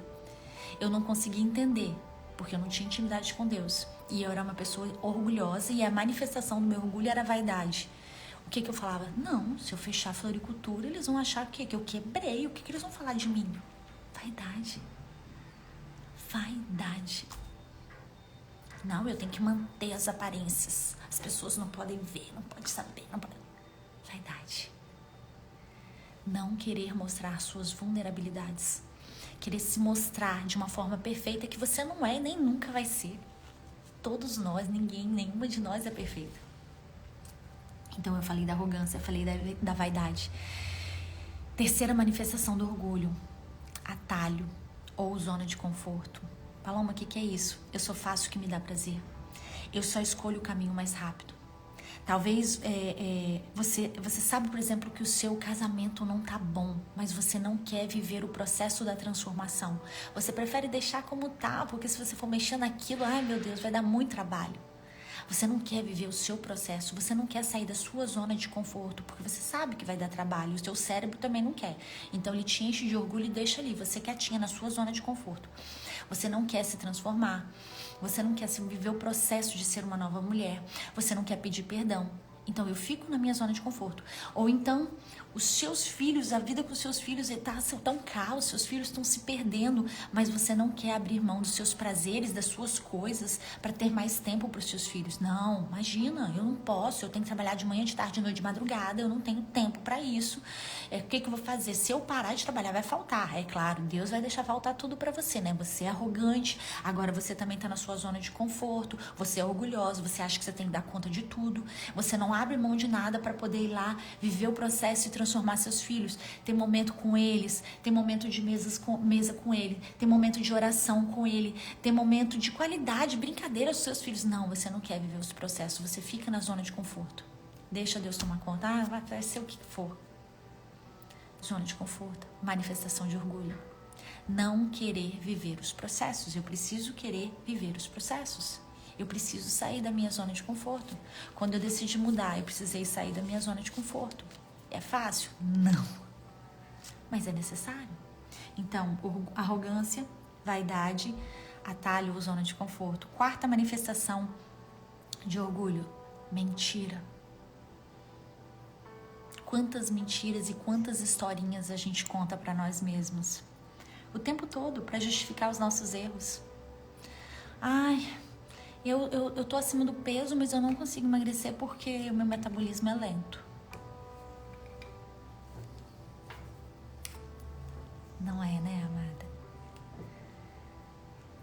Eu não conseguia entender, porque eu não tinha intimidade com Deus. E eu era uma pessoa orgulhosa e a manifestação do meu orgulho era a vaidade. O que eu falava? Não, se eu fechar a floricultura, eles vão achar o quê? Que eu quebrei. O que eles vão falar de mim? Vaidade. Vaidade. Não, eu tenho que manter as aparências. As pessoas não podem ver, não podem saber, não podem... Vaidade. Não querer mostrar suas vulnerabilidades. Querer se mostrar de uma forma perfeita que você não é e nem nunca vai ser. Todos nós, nenhuma de nós é perfeita. Então eu falei da arrogância, eu falei da vaidade. Terceira manifestação do orgulho. Atalho ou zona de conforto. Paloma, o que é isso? Eu só faço o que me dá prazer. Eu só escolho o caminho mais rápido. Talvez você sabe, por exemplo, que o seu casamento não tá bom, mas você não quer viver o processo da transformação. Você prefere deixar como tá, porque se você for mexer naquilo, ai meu Deus, vai dar muito trabalho. Você não quer viver o seu processo, você não quer sair da sua zona de conforto, porque você sabe que vai dar trabalho, o seu cérebro também não quer. Então ele te enche de orgulho e deixa ali, você quietinha na sua zona de conforto. Você não quer se transformar, você não quer viver o processo de ser uma nova mulher, você não quer pedir perdão. Então eu fico na minha zona de conforto. Ou então os seus filhos, a vida com os seus filhos está tão caos, seus filhos estão se perdendo, mas você não quer abrir mão dos seus prazeres, das suas coisas, para ter mais tempo para os seus filhos. Não, imagina, eu não posso, eu tenho que trabalhar de manhã, de tarde, de noite, de madrugada, eu não tenho tempo para isso. O que eu vou fazer? Se eu parar de trabalhar, vai faltar. É claro, Deus vai deixar faltar tudo para você, né? Você é arrogante, agora você também está na sua zona de conforto, você é orgulhoso, você acha que você tem que dar conta de tudo, você não abre mão de nada para poder ir lá, viver o processo e transformar seus filhos, ter momento com eles, ter momento de mesa com ele, ter momento de oração com ele, ter momento de qualidade, brincadeira com seus filhos. Não, você não quer viver os processos, você fica na zona de conforto. Deixa Deus tomar conta, vai ser o que for. Zona de conforto, manifestação de orgulho. Não querer viver os processos, eu preciso querer viver os processos. Eu preciso sair da minha zona de conforto. Quando eu decidi mudar, eu precisei sair da minha zona de conforto. É fácil? Não. Mas é necessário. Então, arrogância, vaidade, atalho ou zona de conforto. Quarta manifestação de orgulho? Mentira. Quantas mentiras e quantas historinhas a gente conta para nós mesmos o tempo todo para justificar os nossos erros. Ai, eu tô acima do peso, mas eu não consigo emagrecer porque o meu metabolismo é lento. Não é, né, amada?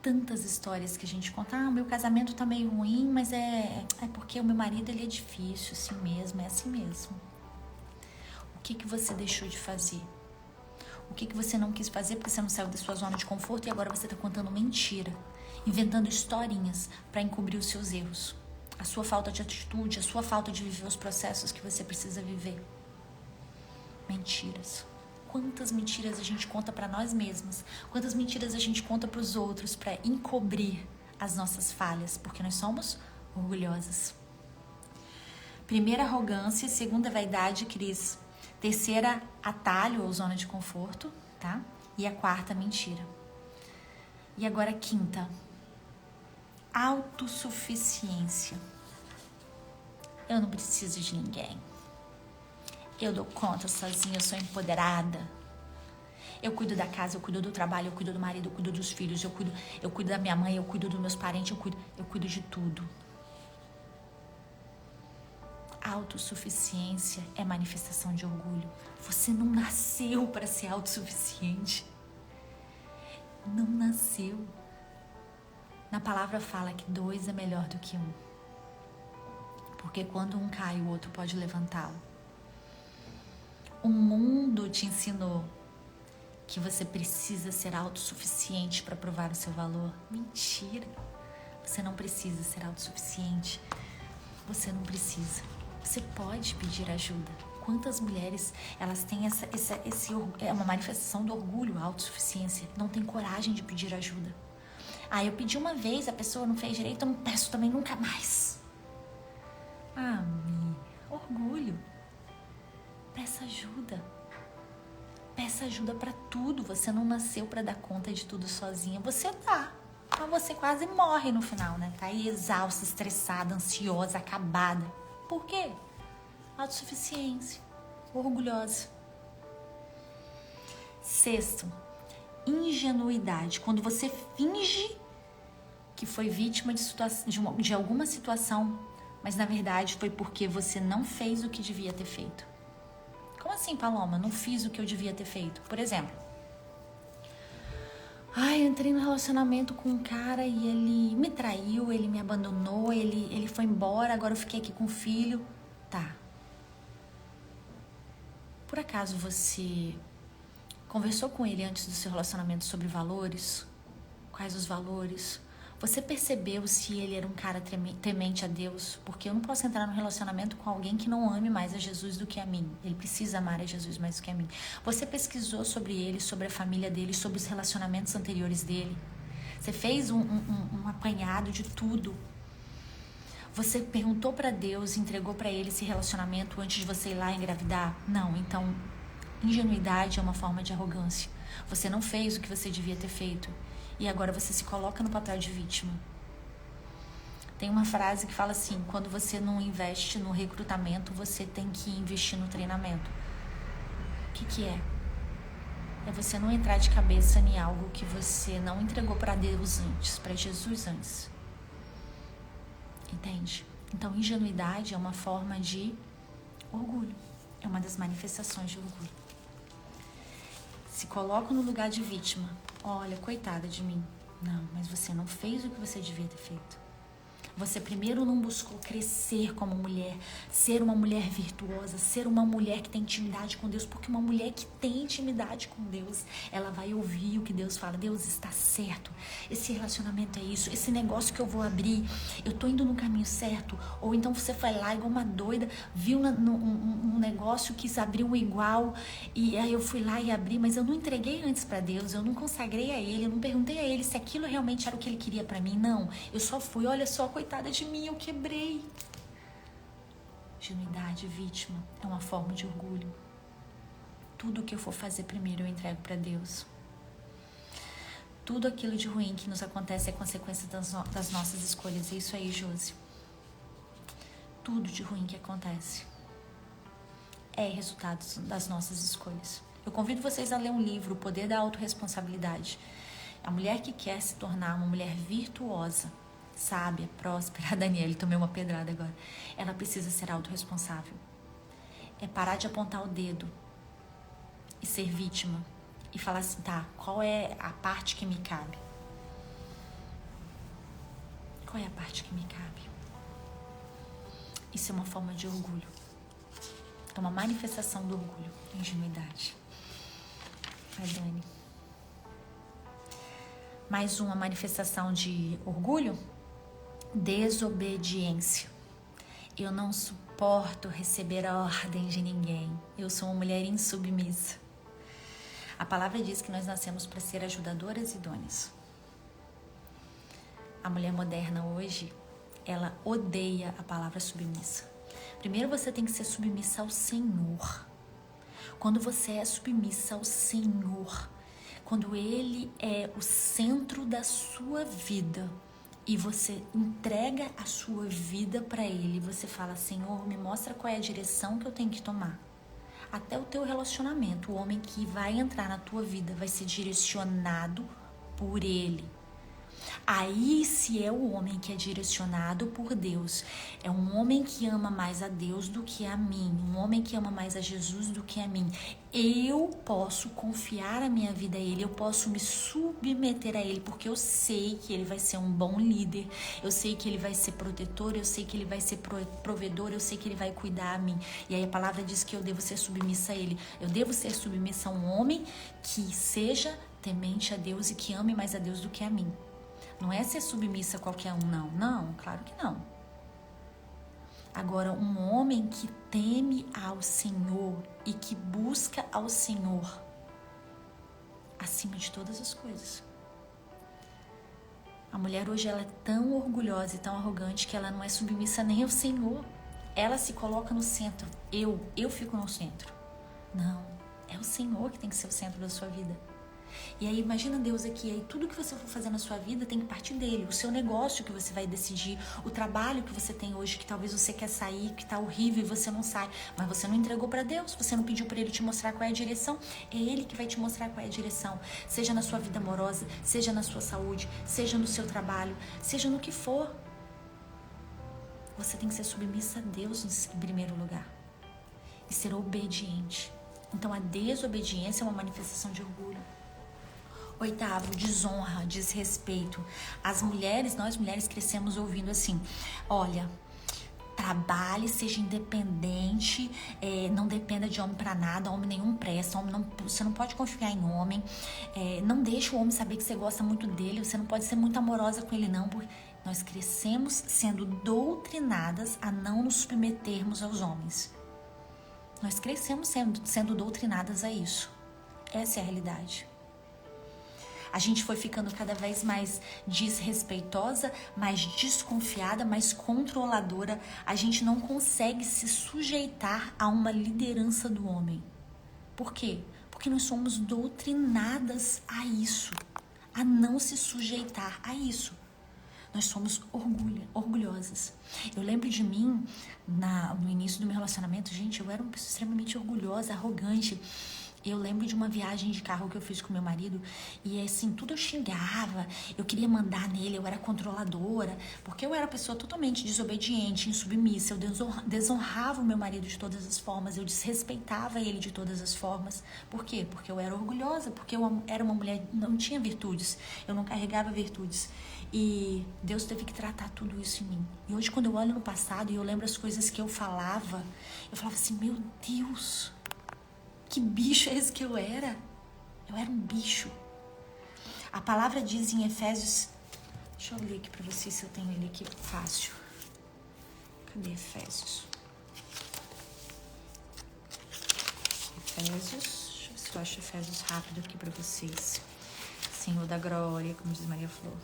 Tantas histórias que a gente conta. Ah, o meu casamento tá meio ruim, mas é porque o meu marido, ele é difícil, assim mesmo, é assim mesmo. O que você deixou de fazer? O que você não quis fazer porque você não saiu da sua zona de conforto e agora você tá contando mentira, inventando historinhas para encobrir os seus erros, a sua falta de atitude, a sua falta de viver os processos que você precisa viver. Mentiras. Quantas mentiras a gente conta para nós mesmos, quantas mentiras a gente conta para os outros para encobrir as nossas falhas, porque nós somos orgulhosas. Primeira, arrogância. Segunda, vaidade, crise. Terceira, atalho ou zona de conforto, tá? E a quarta, mentira. E agora a quinta, autossuficiência. Eu não preciso de ninguém. Eu dou conta sozinha, eu sou empoderada. Eu cuido da casa, eu cuido do trabalho, eu cuido do marido, eu cuido dos filhos, eu cuido da minha mãe, eu cuido dos meus parentes, eu cuido de tudo. Autossuficiência é manifestação de orgulho. Você não nasceu para ser autossuficiente. Não nasceu. Na palavra fala que 2 é melhor do que 1. Porque quando um cai, o outro pode levantá-lo. O mundo te ensinou que você precisa ser autossuficiente para provar o seu valor. Mentira. Você não precisa ser autossuficiente. Você não precisa. Você pode pedir ajuda. Quantas mulheres, elas têm é uma manifestação do orgulho, a autossuficiência. Não tem coragem de pedir ajuda. Ah, eu pedi uma vez, a pessoa não fez direito, eu não peço também nunca mais. Ah, orgulho. Peça ajuda. Peça ajuda pra tudo. Você não nasceu pra dar conta de tudo sozinha. Você tá. Mas você quase morre no final, né? Tá aí exausta, estressada, ansiosa, acabada. Por quê? Autossuficiência. Orgulhosa. Sexto, ingenuidade. Quando você finge que foi vítima de alguma situação, mas na verdade foi porque você não fez o que devia ter feito. Como assim, Paloma? Não fiz o que eu devia ter feito? Por exemplo, eu entrei no relacionamento com um cara e ele me traiu, ele me abandonou, ele foi embora, agora eu fiquei aqui com o filho. Tá. Por acaso você conversou com ele antes do seu relacionamento sobre valores? Quais os valores? Você percebeu se ele era um cara temente a Deus? Porque eu não posso entrar num relacionamento com alguém que não ame mais a Jesus do que a mim. Ele precisa amar a Jesus mais do que a mim. Você pesquisou sobre ele, sobre a família dele, sobre os relacionamentos anteriores dele? Você fez um apanhado de tudo? Você perguntou para Deus, entregou para ele esse relacionamento antes de você ir lá engravidar? Não, então ingenuidade é uma forma de arrogância. Você não fez o que você devia ter feito. E agora você se coloca no papel de vítima. Tem uma frase que fala assim: quando você não investe no recrutamento, você tem que investir no treinamento. O que é? É você não entrar de cabeça em algo que você não entregou para Deus antes, para Jesus antes. Entende? Então, ingenuidade é uma forma de orgulho. É uma das manifestações de orgulho. Se coloca no lugar de vítima. Olha, coitada de mim. Não, mas você não fez o que você devia ter feito. Você primeiro não buscou crescer como mulher, ser uma mulher virtuosa, ser uma mulher que tem intimidade com Deus, porque uma mulher que tem intimidade com Deus, ela vai ouvir o que Deus fala. Deus, está certo, esse relacionamento é isso, esse negócio que eu vou abrir, eu tô indo no caminho certo. Ou então você foi lá igual uma doida, viu um negócio, quis abrir um igual, e aí eu fui lá e abri, mas eu não entreguei antes para Deus, eu não consagrei a Ele, eu não perguntei a Ele se aquilo realmente era o que Ele queria para mim. Não, eu só fui, olha só, coitada de mim, eu quebrei. Ingenuidade, vítima, é uma forma de orgulho. Tudo que eu for fazer primeiro eu entrego para Deus. Tudo aquilo de ruim que nos acontece é consequência das nossas escolhas. É isso aí, Josi. tudo de ruim que acontece é resultado das nossas escolhas. Eu convido vocês a ler um livro, O Poder da Autorresponsabilidade. A mulher que quer se tornar uma mulher virtuosa, sábia, próspera, a Daniele, tomei uma pedrada agora, ela precisa ser autorresponsável. É parar de apontar o dedo e ser vítima e falar assim, tá, qual é a parte que me cabe? Qual é a parte que me cabe? Isso é uma forma de orgulho. É uma manifestação do orgulho, ingenuidade. Vai, Dani. Mais uma manifestação de orgulho? Desobediência. Eu não suporto receber a ordem de ninguém. Eu sou uma mulher insubmissa. A palavra diz que nós nascemos para ser ajudadoras e idôneas. A mulher moderna hoje, ela odeia a palavra submissa. Primeiro você tem que ser submissa ao Senhor. Quando você é submissa ao Senhor, quando Ele é o centro da sua vida e você entrega a sua vida para Ele, você fala, Senhor, me mostra qual é a direção que eu tenho que tomar. Até o teu relacionamento, o homem que vai entrar na tua vida vai ser direcionado por Ele. Aí, se é o homem que é direcionado por Deus, é um homem que ama mais a Deus do que a mim, um homem que ama mais a Jesus do que a mim, eu posso confiar a minha vida a Ele, eu posso me submeter a Ele, porque eu sei que Ele vai ser um bom líder, eu sei que Ele vai ser protetor, eu sei que Ele vai ser provedor, eu sei que Ele vai cuidar a mim. E aí a palavra diz que eu devo ser submissa a Ele, eu devo ser submissa a um homem que seja temente a Deus e que ame mais a Deus do que a mim. Não é ser submissa a qualquer um, não. Não, claro que não. Agora, um homem que teme ao Senhor e que busca ao Senhor acima de todas as coisas. A mulher hoje ela é tão orgulhosa e tão arrogante que ela não é submissa nem ao Senhor. Ela se coloca no centro. Eu fico no centro. Não, é o Senhor que tem que ser o centro da sua vida. E aí imagina Deus aqui, aí tudo que você for fazer na sua vida tem que partir dele, o seu negócio que você vai decidir, o trabalho que você tem hoje, que talvez você quer sair, que tá horrível e você não sai, mas você não entregou para Deus, você não pediu para ele te mostrar qual é a direção, é ele que vai te mostrar qual é a direção, seja na sua vida amorosa, seja na sua saúde, seja no seu trabalho, seja no que for. Você tem que ser submissa a Deus em primeiro lugar e ser obediente. Então a desobediência é uma manifestação de orgulho. Oitavo, desonra, desrespeito. As mulheres, nós mulheres crescemos ouvindo assim, olha, trabalhe, seja independente, não dependa de homem pra nada, homem nenhum presta, você não pode confiar em homem, não deixa o homem saber que você gosta muito dele, você não pode ser muito amorosa com ele não, porque nós crescemos sendo doutrinadas a não nos submetermos aos homens. Nós crescemos sendo doutrinadas a isso. Essa é a realidade. A gente foi ficando cada vez mais desrespeitosa, mais desconfiada, mais controladora. A gente não consegue se sujeitar a uma liderança do homem. Por quê? Porque nós somos doutrinadas a isso, a não se sujeitar a isso. Nós somos orgulhosas. Eu lembro de mim, no início do meu relacionamento, gente, eu era uma pessoa extremamente orgulhosa, arrogante. Eu lembro de uma viagem de carro que eu fiz com meu marido e assim, tudo eu xingava, eu queria mandar nele, eu era controladora, porque eu era uma pessoa totalmente desobediente, insubmissa, eu desonrava o meu marido de todas as formas, eu desrespeitava ele de todas as formas. Por quê? Porque eu era orgulhosa, porque eu era uma mulher, não tinha virtudes, eu não carregava virtudes. E Deus teve que tratar tudo isso em mim. E hoje quando eu olho no passado e eu lembro as coisas que eu falava assim, meu Deus, que bicho é esse que eu era? Eu era um bicho. A palavra diz em Efésios... Deixa eu ler aqui pra vocês se eu tenho ele aqui fácil. Cadê Efésios? Deixa eu ver se eu acho Efésios rápido aqui pra vocês. Senhor da glória, como diz Maria Flor.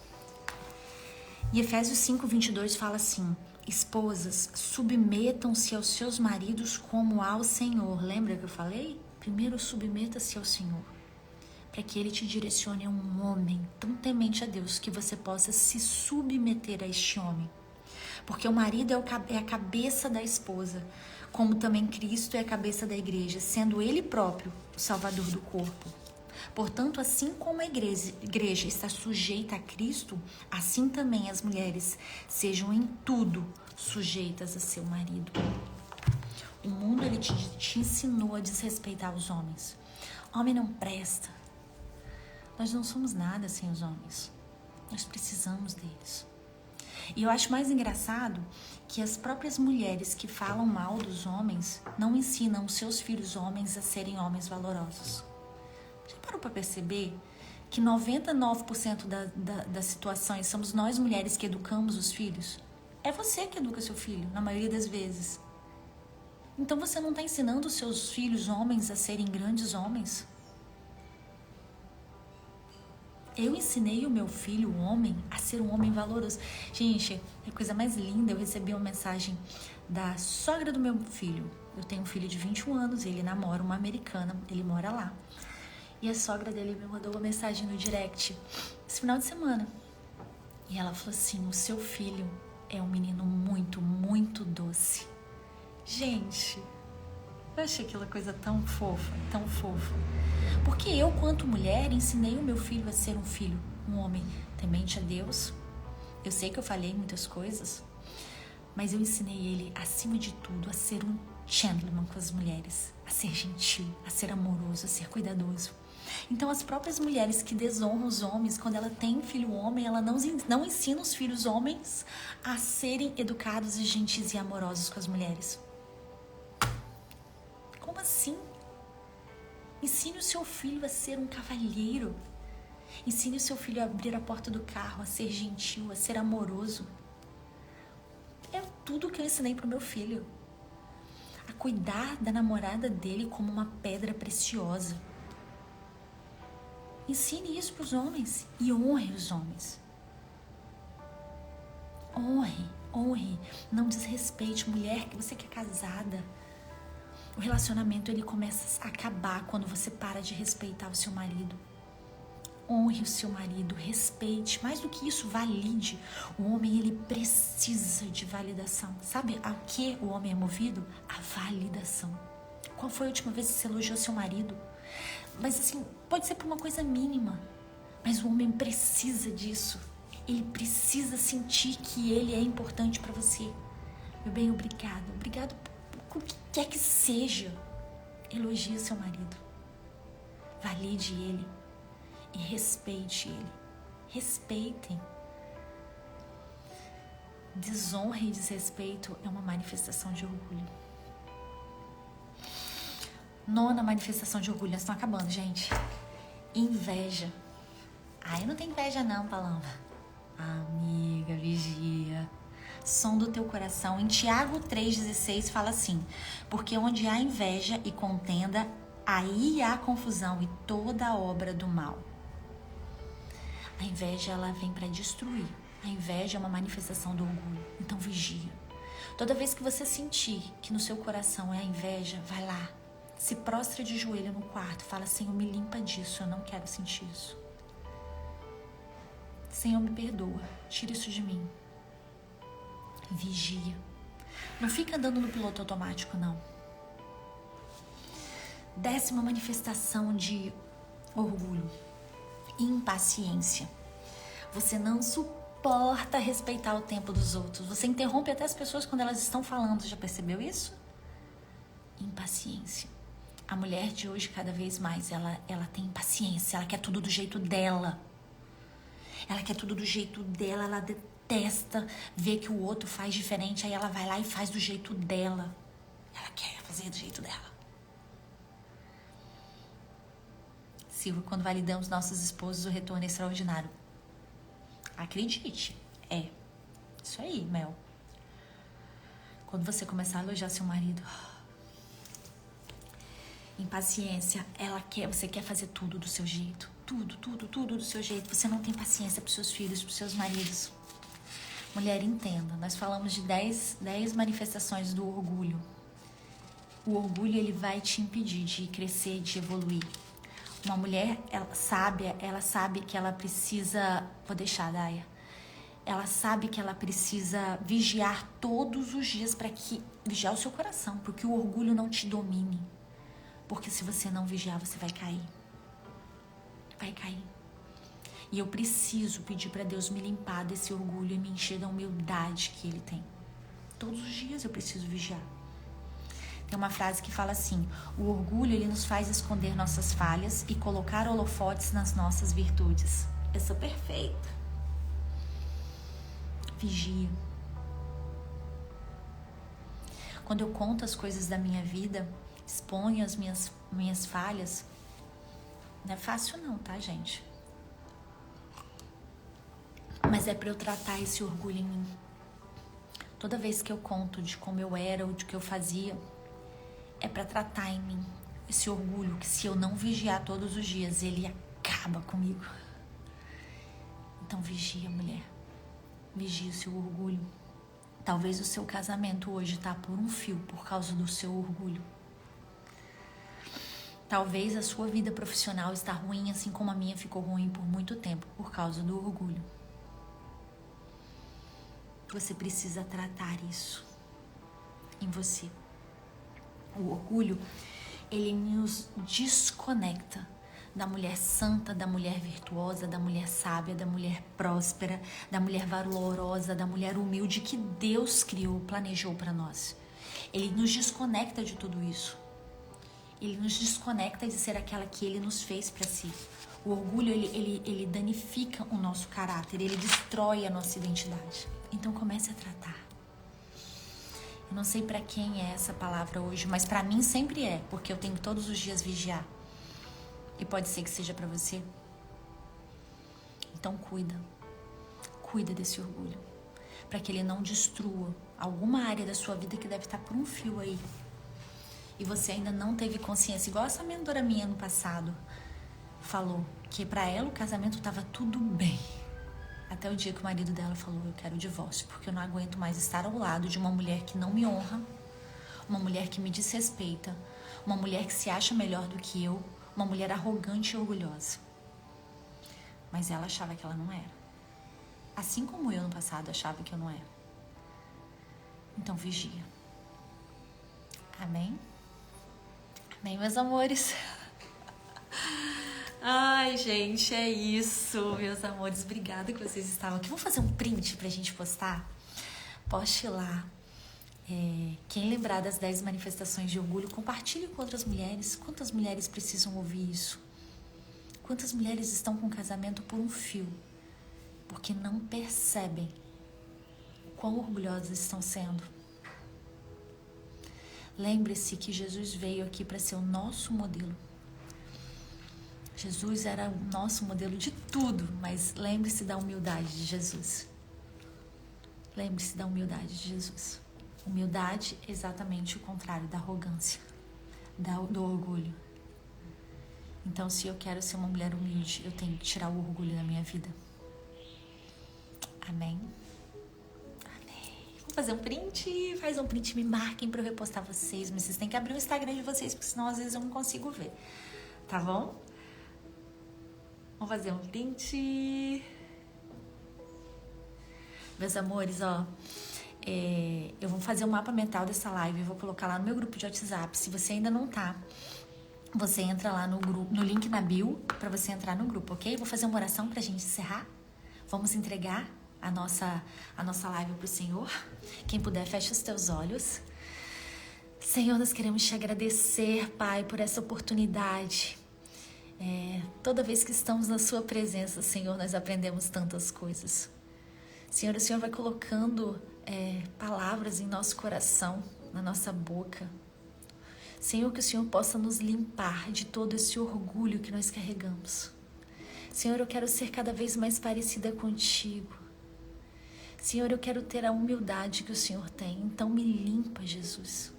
E Efésios 5:22 fala assim: esposas, submetam-se aos seus maridos como ao Senhor. Lembra que eu falei? Primeiro submeta-se ao Senhor, para que Ele te direcione a um homem tão temente a Deus que você possa se submeter a este homem. Porque o marido é a cabeça da esposa, como também Cristo é a cabeça da igreja, sendo ele próprio o salvador do corpo. Portanto, assim como a igreja está sujeita a Cristo, assim também as mulheres sejam em tudo sujeitas a seu marido. O mundo ele te ensinou a desrespeitar os homens. Homem não presta. Nós não somos nada sem os homens. Nós precisamos deles. E eu acho mais engraçado que as próprias mulheres que falam mal dos homens não ensinam os seus filhos homens a serem homens valorosos. Já parou para perceber que 99% das situações somos nós mulheres que educamos os filhos? É você que educa seu filho, na maioria das vezes. Então você não está ensinando os seus filhos homens a serem grandes homens? Eu ensinei o meu filho homem a ser um homem valoroso. Gente, é a coisa mais linda. Eu recebi uma mensagem da sogra do meu filho. Eu tenho um filho de 21 anos, ele namora uma americana, ele mora lá. E a sogra dele me mandou uma mensagem no direct esse final de semana. E ela falou assim: o seu filho é um menino muito, muito doce. Gente, eu achei aquela coisa tão fofa, tão fofa. Porque eu, quanto mulher, ensinei o meu filho a ser um homem temente a Deus. Eu sei que eu falei muitas coisas, mas eu ensinei ele, acima de tudo, a ser um gentleman com as mulheres, a ser gentil, a ser amoroso, a ser cuidadoso. Então, as próprias mulheres que desonram os homens, quando ela tem filho homem, ela não ensina os filhos homens a serem educados e gentis e amorosos com as mulheres. Como assim? Ensine o seu filho a ser um cavalheiro. Ensine o seu filho a abrir a porta do carro, a ser gentil, a ser amoroso. É tudo que eu ensinei pro meu filho. A cuidar da namorada dele como uma pedra preciosa. Ensine isso pros homens e honre os homens. Honre. Não desrespeite. Mulher, que você que é casada, o relacionamento ele começa a acabar quando você para de respeitar o seu marido. Honre o seu marido, respeite. Mais do que isso, valide. O homem ele precisa de validação. Sabe a que o homem é movido? A validação. Qual foi a última vez que você elogiou seu marido? Mas assim, pode ser por uma coisa mínima. Mas o homem precisa disso. Ele precisa sentir que ele é importante para você. Meu bem, obrigado. Obrigado por o que quer que seja. Elogie seu marido. Valide ele. E respeite ele. Respeitem. Desonra e desrespeito é uma manifestação de orgulho. 9ª manifestação de orgulho. Nós estamos acabando, gente. Inveja. Eu não tenho inveja não, Paloma. Amiga, vigia. Som do teu coração. Em Tiago 3,16 fala assim: porque onde há inveja e contenda, aí há confusão e toda obra do mal. A inveja, ela vem para destruir. A inveja é uma manifestação do orgulho. Então vigia. Toda vez que você sentir que no seu coração é a inveja, vai lá. Se prostra de joelho no quarto. Fala: Senhor, me limpa disso. Eu não quero sentir isso. Senhor, me perdoa. Tira isso de mim. Vigia. Não fica andando no piloto automático, não. 10ª manifestação de orgulho. Impaciência. Você não suporta respeitar o tempo dos outros. Você interrompe até as pessoas quando elas estão falando. Já percebeu isso? Impaciência. A mulher de hoje, cada vez mais, ela tem impaciência. Ela quer tudo do jeito dela. Ela quer tudo do jeito dela. Ela detesta ver que o outro faz diferente. Aí ela vai lá e faz do jeito dela. Ela quer fazer do jeito dela. Silvia, quando validamos nossos esposos, o retorno é extraordinário. Acredite, é. Isso aí, Mel. Quando você começar a elogiar seu marido, impaciência, você quer fazer tudo do seu jeito. Tudo do seu jeito. Você não tem paciência pros seus filhos, pros seus maridos. Mulher, entenda. Nós falamos de 10 manifestações do orgulho. O orgulho, ele vai te impedir de crescer, de evoluir. Uma mulher sábia, ela sabe que ela precisa... Vou deixar, Daya. ela sabe que ela precisa vigiar todos os dias vigiar o seu coração, porque o orgulho não te domine. Porque se você não vigiar, você vai cair. Vai cair. E eu preciso pedir para Deus me limpar desse orgulho e me encher da humildade que Ele tem. Todos os dias eu preciso vigiar. Tem uma frase que fala assim: o orgulho, ele nos faz esconder nossas falhas e colocar holofotes nas nossas virtudes. Eu sou perfeita. Vigia. Quando eu conto as coisas da minha vida, exponho as minhas falhas, não é fácil não, tá, gente? Mas é para eu tratar esse orgulho em mim. Toda vez que eu conto de como eu era ou de que eu fazia, é para tratar em mim esse orgulho, que se eu não vigiar todos os dias, ele acaba comigo. Então vigia, mulher. Vigia o seu orgulho. Talvez o seu casamento hoje está por um fio por causa do seu orgulho. Talvez a sua vida profissional está ruim, assim como a minha ficou ruim por muito tempo, por causa do orgulho. Você precisa tratar isso em você. O orgulho, ele nos desconecta da mulher santa, da mulher virtuosa, da mulher sábia, da mulher próspera, da mulher valorosa, da mulher humilde que Deus criou, planejou para nós. Ele nos desconecta de tudo isso. Ele nos desconecta de ser aquela que Ele nos fez para si. O orgulho, ele danifica o nosso caráter, ele destrói a nossa identidade. Então comece a tratar. Eu não sei para quem é essa palavra hoje, mas para mim sempre é, porque eu tenho que todos os dias vigiar. E pode ser que seja para você. Então cuida desse orgulho, para que ele não destrua alguma área da sua vida que deve estar por um fio aí. E você ainda não teve consciência, igual essa mentora minha no passado falou, que para ela o casamento estava tudo bem. Até o dia que o marido dela falou: eu quero o divórcio, porque eu não aguento mais estar ao lado de uma mulher que não me honra, uma mulher que me desrespeita, uma mulher que se acha melhor do que eu, uma mulher arrogante e orgulhosa. Mas ela achava que ela não era. Assim como eu no passado achava que eu não era. Então vigia. Amém? Amém, meus amores? Ai, gente, é isso, meus amores. Obrigada que vocês estavam aqui. Vamos fazer um print pra gente postar? Poste lá. Quem lembrar das 10 manifestações de orgulho, compartilhe com outras mulheres. Quantas mulheres precisam ouvir isso? Quantas mulheres estão com o casamento por um fio? Porque não percebem o quão orgulhosas estão sendo. Lembre-se que Jesus veio aqui para ser o nosso modelo. Jesus era o nosso modelo de tudo, mas lembre-se da humildade de Jesus. Lembre-se da humildade de Jesus. Humildade é exatamente o contrário da arrogância, do orgulho. Então, se eu quero ser uma mulher humilde, eu tenho que tirar o orgulho da minha vida. Amém? Amém. Vou fazer um print, faz um print, me marquem para eu repostar vocês, mas vocês têm que abrir o Instagram de vocês, porque senão às vezes eu não consigo ver. Tá bom? Vamos fazer um print. Meus amores, ó, eu vou fazer um mapa mental dessa live e vou colocar lá no meu grupo de WhatsApp. Se você ainda não tá, você entra lá no grupo, no link na bio, pra você entrar no grupo, ok? Vou fazer uma oração pra gente encerrar. Vamos entregar a nossa live pro Senhor. Quem puder, fecha os teus olhos. Senhor, nós queremos te agradecer, Pai, por essa oportunidade. Toda vez que estamos na sua presença, Senhor, nós aprendemos tantas coisas. Senhor, o Senhor vai colocando palavras em nosso coração, na nossa boca. Senhor, que o Senhor possa nos limpar de todo esse orgulho que nós carregamos. Senhor, eu quero ser cada vez mais parecida contigo. Senhor, eu quero ter a humildade que o Senhor tem. Então me limpa, Jesus.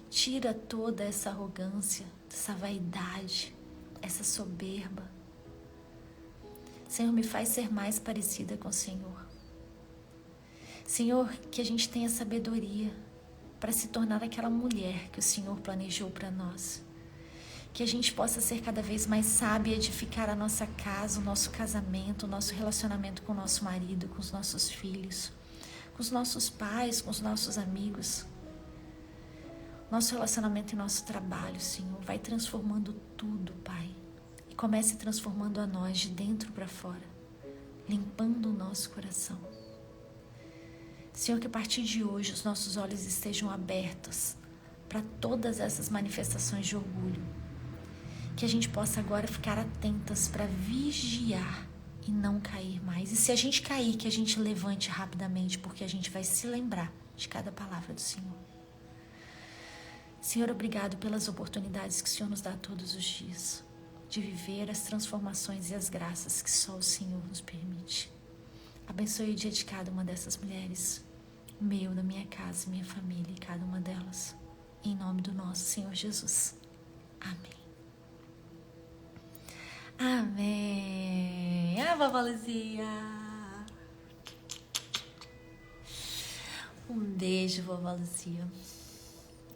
Tira toda essa arrogância, essa vaidade, essa soberba. Senhor, me faz ser mais parecida com o Senhor. Senhor, que a gente tenha sabedoria para se tornar aquela mulher que o Senhor planejou para nós. Que a gente possa ser cada vez mais sábio e edificar a nossa casa, o nosso casamento, o nosso relacionamento com o nosso marido, com os nossos filhos, com os nossos pais, com os nossos amigos. Nosso relacionamento e nosso trabalho, Senhor, vai transformando tudo, Pai. E comece transformando a nós de dentro para fora, limpando o nosso coração. Senhor, que a partir de hoje os nossos olhos estejam abertos para todas essas manifestações de orgulho. Que a gente possa agora ficar atentas para vigiar e não cair mais. E se a gente cair, que a gente levante rapidamente, porque a gente vai se lembrar de cada palavra do Senhor. Senhor, obrigado pelas oportunidades que o Senhor nos dá todos os dias, de viver as transformações e as graças que só o Senhor nos permite. Abençoe o dia de cada uma dessas mulheres, o meu, da minha casa, minha família e cada uma delas. Em nome do nosso Senhor Jesus. Amém. Amém. Ah, vovó Luzia. Um beijo, vovó Luzia.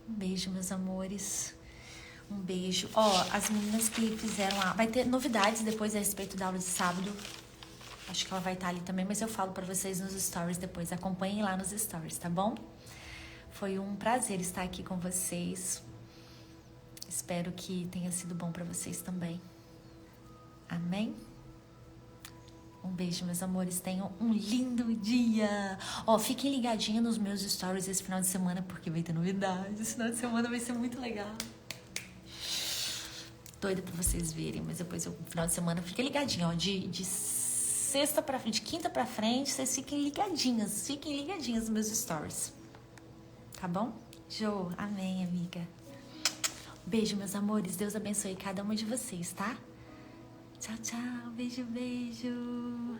Um beijo, meus amores. Um beijo. Ó, as meninas que fizeram vai ter novidades depois a respeito da aula de sábado. Acho que ela vai estar ali também, mas eu falo pra vocês nos stories depois. Acompanhem lá nos stories, tá bom? Foi um prazer estar aqui com vocês. Espero que tenha sido bom pra vocês também. Amém? Um beijo, meus amores. Tenham um lindo dia. Ó, fiquem ligadinhos nos meus stories esse final de semana, porque vai ter novidade. Esse final de semana vai ser muito legal. Doida pra vocês verem, mas depois no final de semana fiquem ligadinhos, ó. De sexta pra frente, de quinta pra frente, vocês fiquem ligadinhas nos meus stories. Tá bom? Jô, amém, amiga. Beijo, meus amores. Deus abençoe cada uma de vocês, tá? Tchau, tchau. Beijo, beijo.